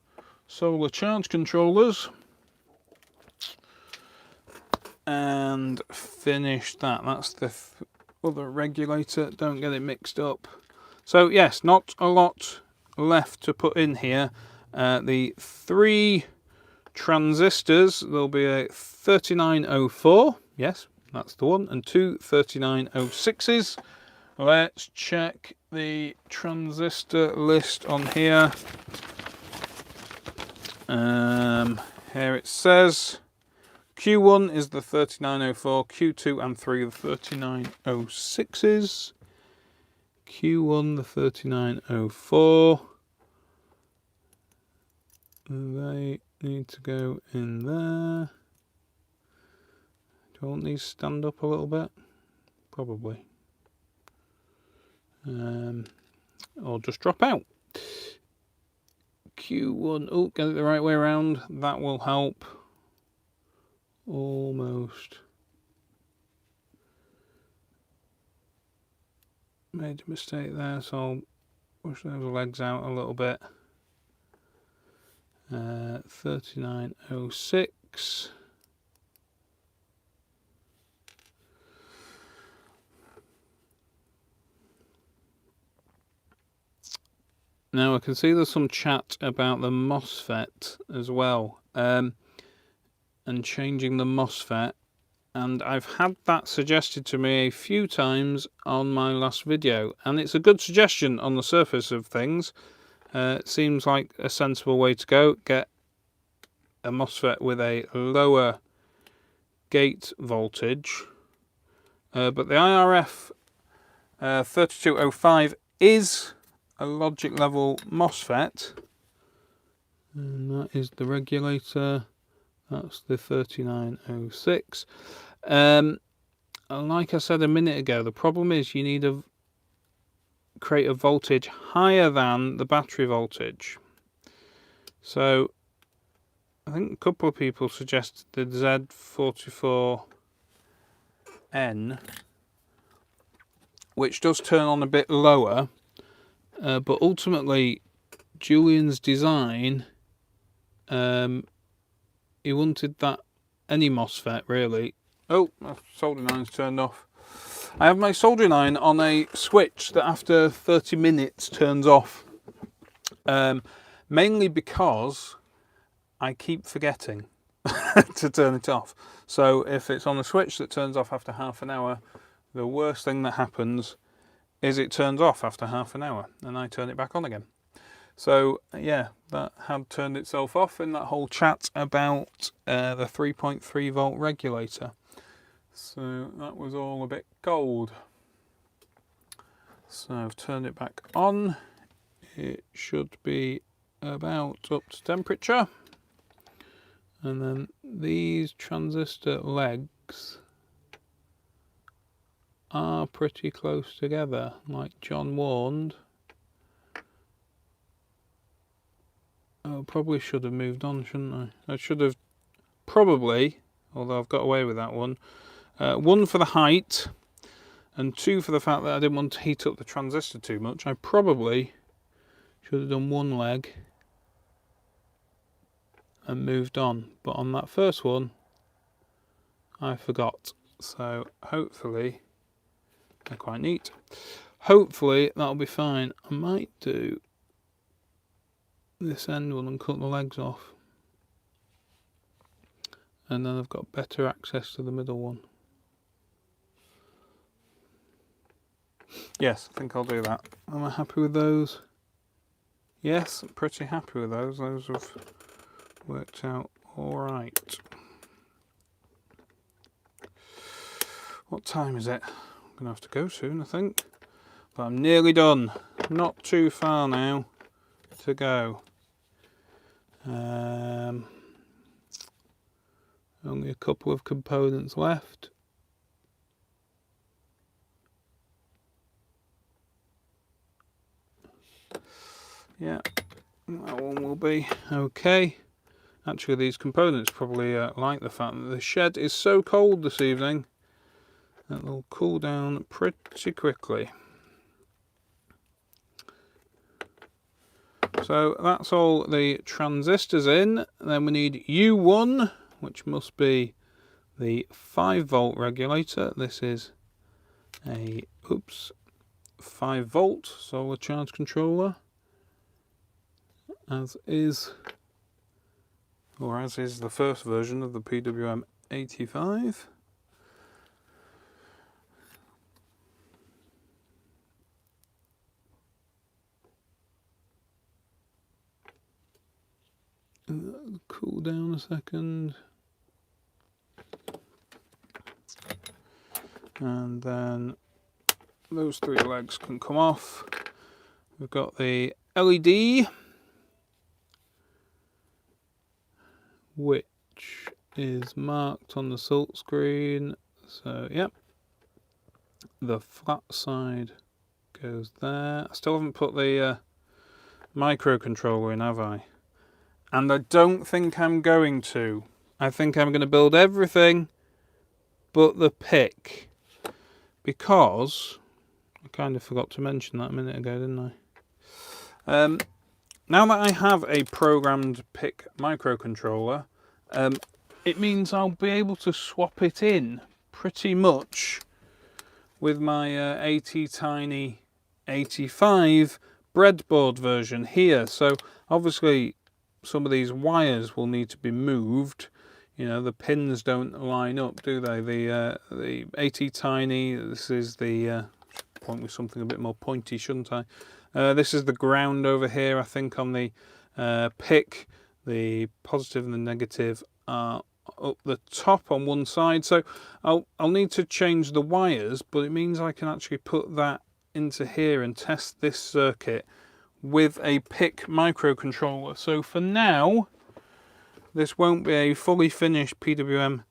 solar charge controllers, and finish that. That's the other regulator, don't get it mixed up. So yes, not a lot left to put in here. The 3 transistors, there'll be a 3904, yes, that's the one, and 2 3906s. Let's check the transistor list on here. Here it says Q1 is the 3904, Q2 and 3 the 3906s. Q1 the 3904. They need to go in there. Don't these stand up a little bit? Probably. Or just drop out. Q1, oh, get it the right way around. That will help. Almost. Made a mistake there, so I'll push those legs out a little bit. 3906. Now I can see there's some chat about the MOSFET as well, and changing the MOSFET, and I've had that suggested to me a few times on my last video, and it's a good suggestion on the surface of things. It seems like a sensible way to go. Get a MOSFET with a lower gate voltage, but the IRF 3205 is a logic level MOSFET, and that is the regulator. That's the 3906. And like I said a minute ago, the problem is you need to create a voltage higher than the battery voltage. So I think a couple of people suggested the Z44N, which does turn on a bit lower. But ultimately, Julian's design, he wanted that any MOSFET really. Oh, my soldering iron's turned off. I have my soldering iron on a switch that after 30 minutes turns off. Mainly because I keep forgetting to turn it off. So if it's on a switch that turns off after half an hour, the worst thing that happens is it turns off after half an hour and I turn it back on again. So yeah, that had turned itself off in that whole chat about the 3.3 volt regulator. So that was all a bit cold. So I've turned it back on. It should be about up to temperature. And then these transistor legs are pretty close together, like John warned. I probably should have moved on, shouldn't I? I should have probably, although I've got away with that one, 1 for the height and 2 for the fact that I didn't want to heat up the transistor too much. I probably should have done 1 leg and moved on, but on that first one I forgot. So hopefully they're quite neat. Hopefully that'll be fine. I might do this end one and cut the legs off, and then I've got better access to the middle one. Yes, I think I'll do that. Am I happy with those? Yes, I'm pretty happy with those. Those have worked out alright. What time is it? I'm going to have to go soon, I think. But I'm nearly done. Not too far now to go. Only a couple of components left. Yeah, that one will be okay. Actually, these components probably like the fact that the shed is so cold this evening that they'll cool down pretty quickly. So that's all the transistors in. Then we need U1, which must be the 5 volt regulator. This is a 5-volt solar charge controller, as is the first version of the PWM85. Cool down a second, and then those 3 legs can come off. We've got the LED, which is marked on the salt screen. So yep, the flat side goes there. I still haven't put the microcontroller in, have I? And I don't think I'm going to. I think I'm going to build everything but the PIC, because I kind of forgot to mention that a minute ago, didn't I? Now that I have a programmed PIC microcontroller, it means I'll be able to swap it in pretty much with my ATtiny 85 breadboard version here. So obviously some of these wires will need to be moved. You know, the pins don't line up, do they? The ATtiny, this is the point with something a bit more pointy, shouldn't I? This is the ground over here, I think, on the PIC. The positive and the negative are up the top on one side. So I'll need to change the wires, but it means I can actually put that into here and test this circuit with a PIC microcontroller. So for now, this won't be a fully finished PWM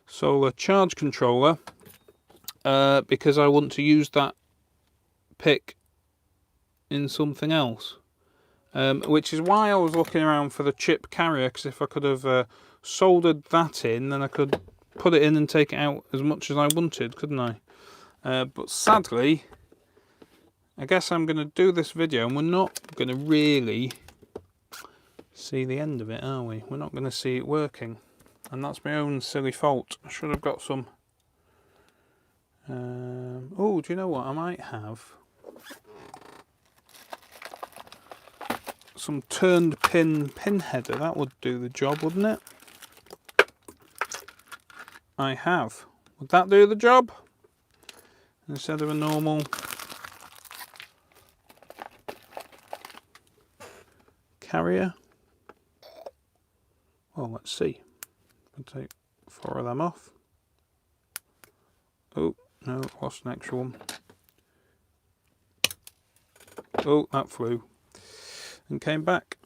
solar charge controller, because I want to use that PIC in something else, which is why I was looking around for the chip carrier, because if I could have soldered that in, then I could put it in and take it out as much as I wanted, couldn't I? But sadly, I guess I'm going to do this video and we're not going to really see the end of it, are we? We're not going to see it working, and that's my own silly fault. I should have got some oh, do you know what I might have? Some turned pin header. That would do the job, wouldn't it? I have. Would that do the job? Instead of a normal carrier? Well, let's see. I'll take 4 of them off. Oh, no, lost an extra one. Oh, that flew and came back.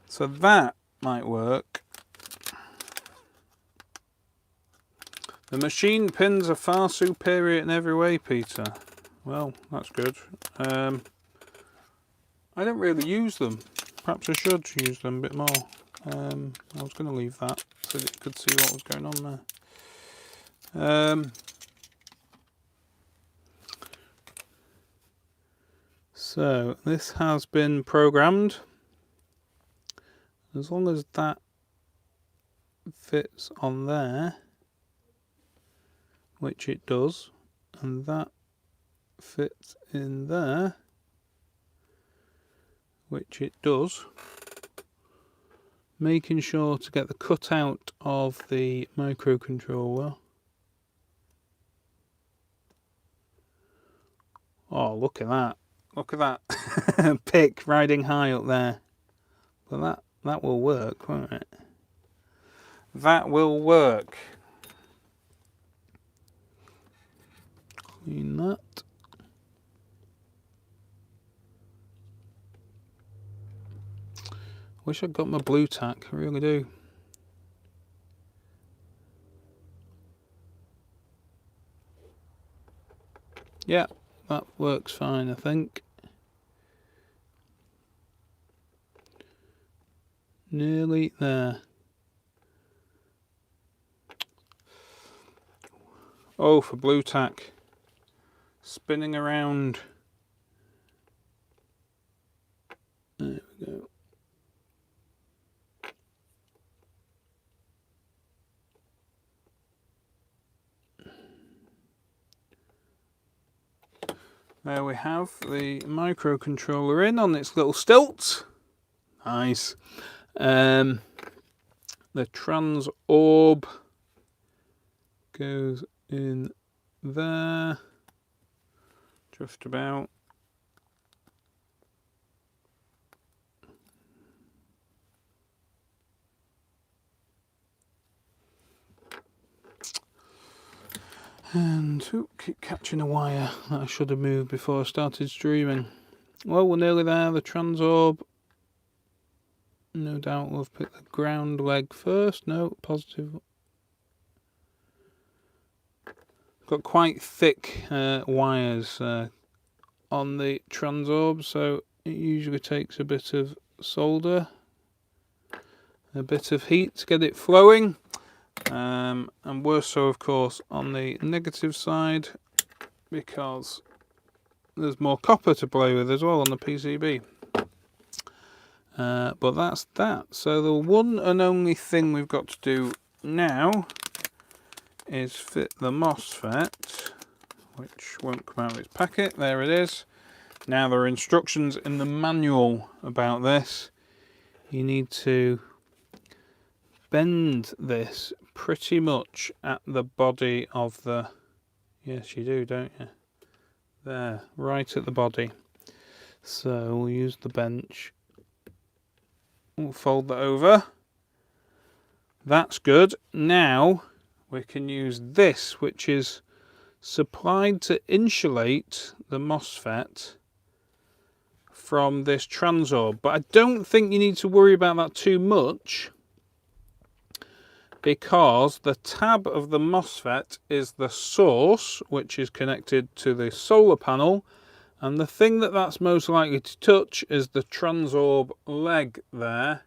So that might work. The machine pins are far superior in every way, Peter. Well, that's good. I don't really use them. Perhaps I should use them a bit more. I was going to leave that so that you could see what was going on there. So this has been programmed. As long as that fits on there, which it does, and that fits in there, which it does, making sure to get the cutout of the microcontroller. Oh, look at that. Look at that PIC riding high up there. But that will work, won't it? That will work. Clean that. Wish I'd got my blue tack, I really do. Yeah, that works fine, I think. Nearly there. Oh, for blue tack. Spinning around. There we go. There we have the microcontroller in on its little stilts. Nice. The trans orb goes in there, just about. And keep catching a wire that I should have moved before I started streaming. Well, we're nearly there. The trans orb. No doubt we'll pick the ground leg first. No, positive. Got quite thick wires on the trans orb, so it usually takes a bit of solder, a bit of heat to get it flowing. And worse so, of course, on the negative side, because there's more copper to play with as well on the PCB. But that's that. So the one and only thing we've got to do now is fit the MOSFET, which won't come out of its packet. There it is. Now there are instructions in the manual about this. You need to bend this pretty much at the body of the, yes you do, don't you? There, right at the body. So we'll use the bench. We'll fold that over. That's good. Now we can use this, which is supplied to insulate the MOSFET from this trans orb. But I don't think you need to worry about that too much, because the tab of the MOSFET is the source, which is connected to the solar panel, and the thing that's most likely to touch is the trans orb leg there,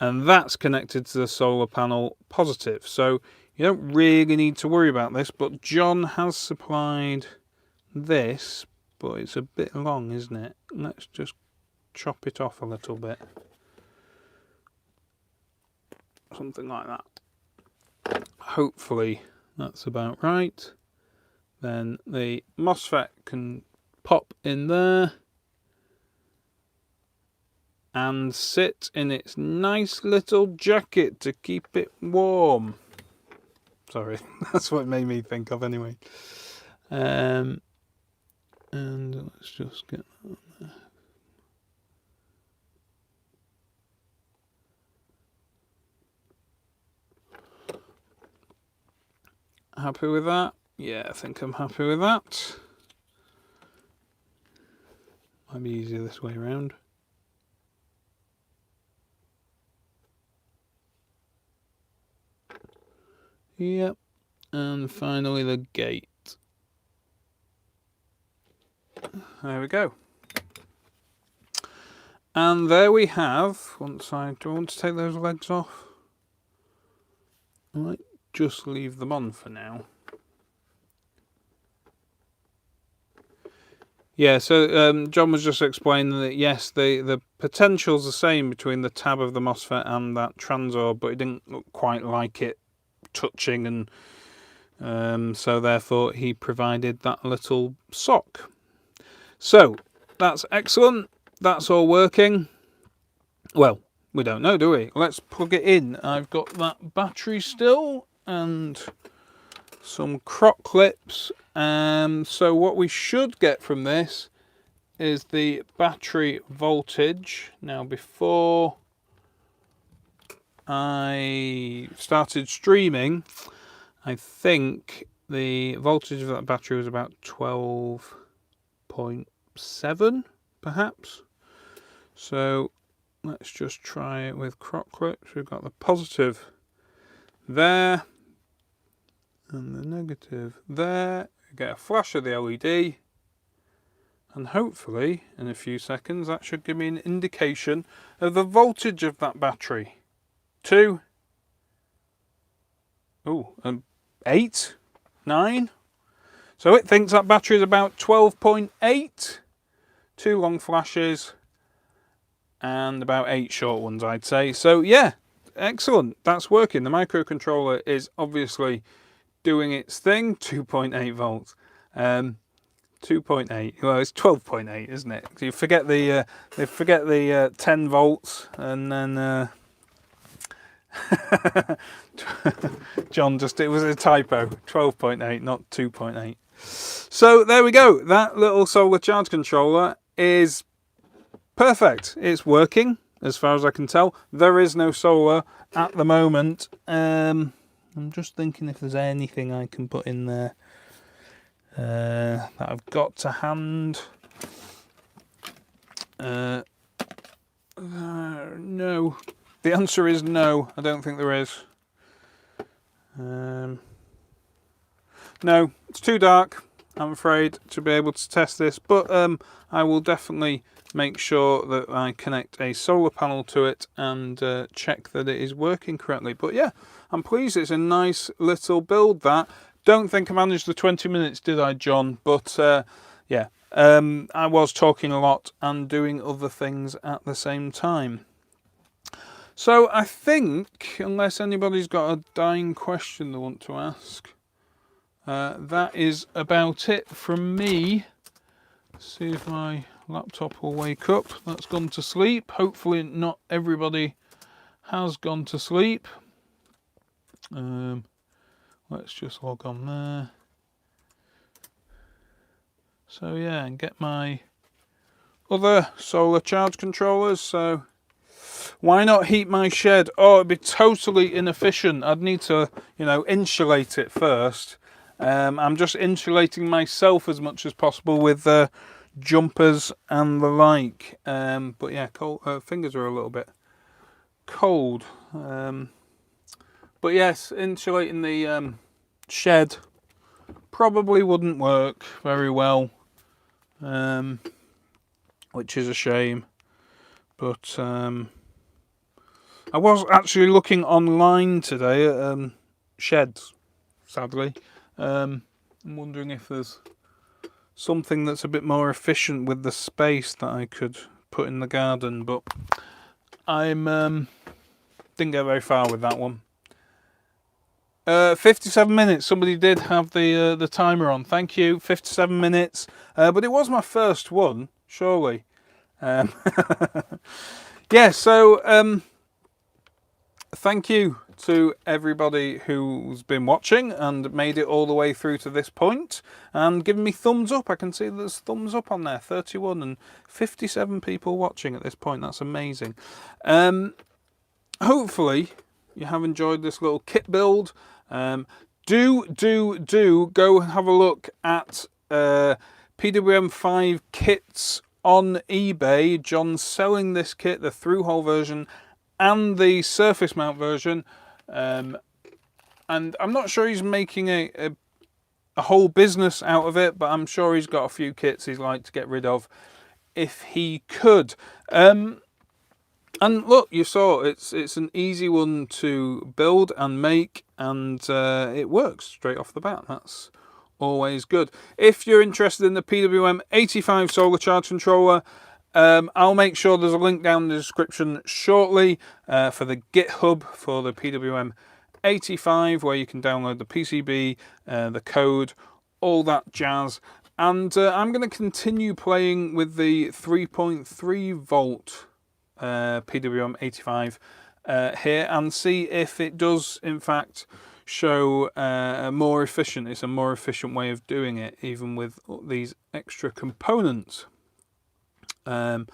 and that's connected to the solar panel positive. So you don't really need to worry about this, but John has supplied this, but it's a bit long, isn't it? Let's just chop it off a little bit. Something like that. Hopefully that's about right. Then the MOSFET can pop in there and sit in its nice little jacket to keep it warm. Sorry, that's what it made me think of anyway. And let's just get that on there. Happy with that? Yeah, I think I'm happy with that. Might be easier this way around. Yep. And finally the gate. There we go. And there we have, do I want to take those legs off? I might just leave them on for now. Yeah, so John was just explaining that yes, the potential's the same between the tab of the MOSFET and that trans orb, but he didn't look quite like it touching, and so therefore he provided that little sock. So that's excellent. That's all working. Well, we don't know, do we? Let's plug it in. I've got that battery still and some croc clips. So what we should get from this is the battery voltage. Now, before I started streaming, I think the voltage of that battery was about 12.7 perhaps. So let's just try it with croc clips. We've got the positive there and the negative there. We get a flash of the LED, and hopefully in a few seconds that should give me an indication of the voltage of that battery. 8, 9. So it thinks that battery is about 12.8. 2 long flashes and about 8 short ones, I'd say. So yeah, excellent. That's working. The microcontroller is obviously doing its thing. 2.8 volts. 2.8. Well, it's 12.8, isn't it? You forget the 10 volts, and then John it was a typo. 12.8, not 2.8. So there we go. That little solar charge controller is perfect. It's working as far as I can tell. There is no solar at the moment. I'm just thinking if there's anything I can put in there that I've got to hand. No. The answer is no. I don't think there is. No, it's too dark, I'm afraid, to be able to test this, but I will definitely make sure that I connect a solar panel to it and check that it is working correctly. But yeah, I'm pleased. It's a nice little build, that. Don't think I managed the 20 minutes, did I, John? But yeah, I was talking a lot and doing other things at the same time. So I think, unless anybody's got a dying question they want to ask, that is about it from me. Let's see if my laptop will wake up. That's gone to sleep. Hopefully not everybody has gone to sleep. Let's just log on there. So yeah, and get my other solar charge controllers. So why not heat my shed? Oh, it'd be totally inefficient. I'd need to, insulate it first. I'm just insulating myself as much as possible with jumpers and the like. But yeah, fingers are a little bit cold. But yes, insulating the shed probably wouldn't work very well, which is a shame. But I was actually looking online today at sheds, sadly. I'm wondering if there's something that's a bit more efficient with the space that I could put in the garden, but didn't get very far with that one. 57 minutes. Somebody did have the timer on. Thank you. 57 minutes. But it was my first one, surely. Yeah. So thank you to everybody who's been watching and made it all the way through to this point and given me thumbs up. I can see there's thumbs up on there. 31 and 57 people watching at this point. That's amazing. Hopefully you have enjoyed this little kit build. Do go have a look at PWM5 kits on eBay. John's selling this kit, the through-hole version and the surface mount version, and I'm not sure he's making a whole business out of it, but I'm sure he's got a few kits he'd like to get rid of if he could. And look, you saw it's an easy one to build and make, and it works straight off the bat. That's always good. If you're interested in the PWM85 solar charge controller, I'll make sure there's a link down in the description shortly for the GitHub for the PWM85, where you can download the PCB, the code, all that jazz. And I'm going to continue playing with the 3.3 volt PWM85 here and see if it does in fact show it's a more efficient way of doing it, even with these extra components. I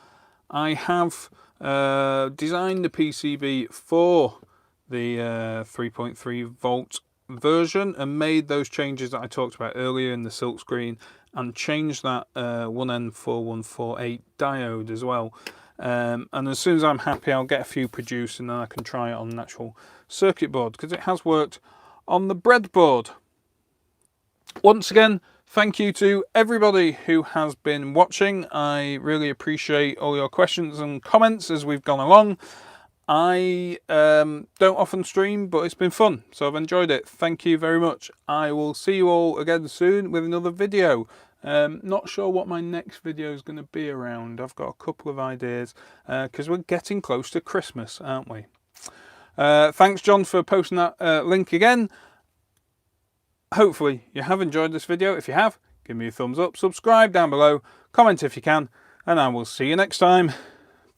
have designed the PCB for the 3.3 volt version and made those changes that I talked about earlier in the silkscreen, and changed that 1N4148 diode as well. And as soon as I'm happy, I'll get a few produced and then I can try it on an actual circuit board, because it has worked on the breadboard. Once again, thank you to everybody who has been watching. I really appreciate all your questions and comments as we've gone along. I don't often stream, but it's been fun, so I've enjoyed it. Thank you very much. I will see you all again soon with another video. Not sure what my next video is going to be around. I've got a couple of ideas because we're getting close to Christmas, aren't we? Thanks, John, for posting that link again. Hopefully you have enjoyed this video. If you have, give give me a thumbs up, subscribe down below, comment if you can, and I will see you next time.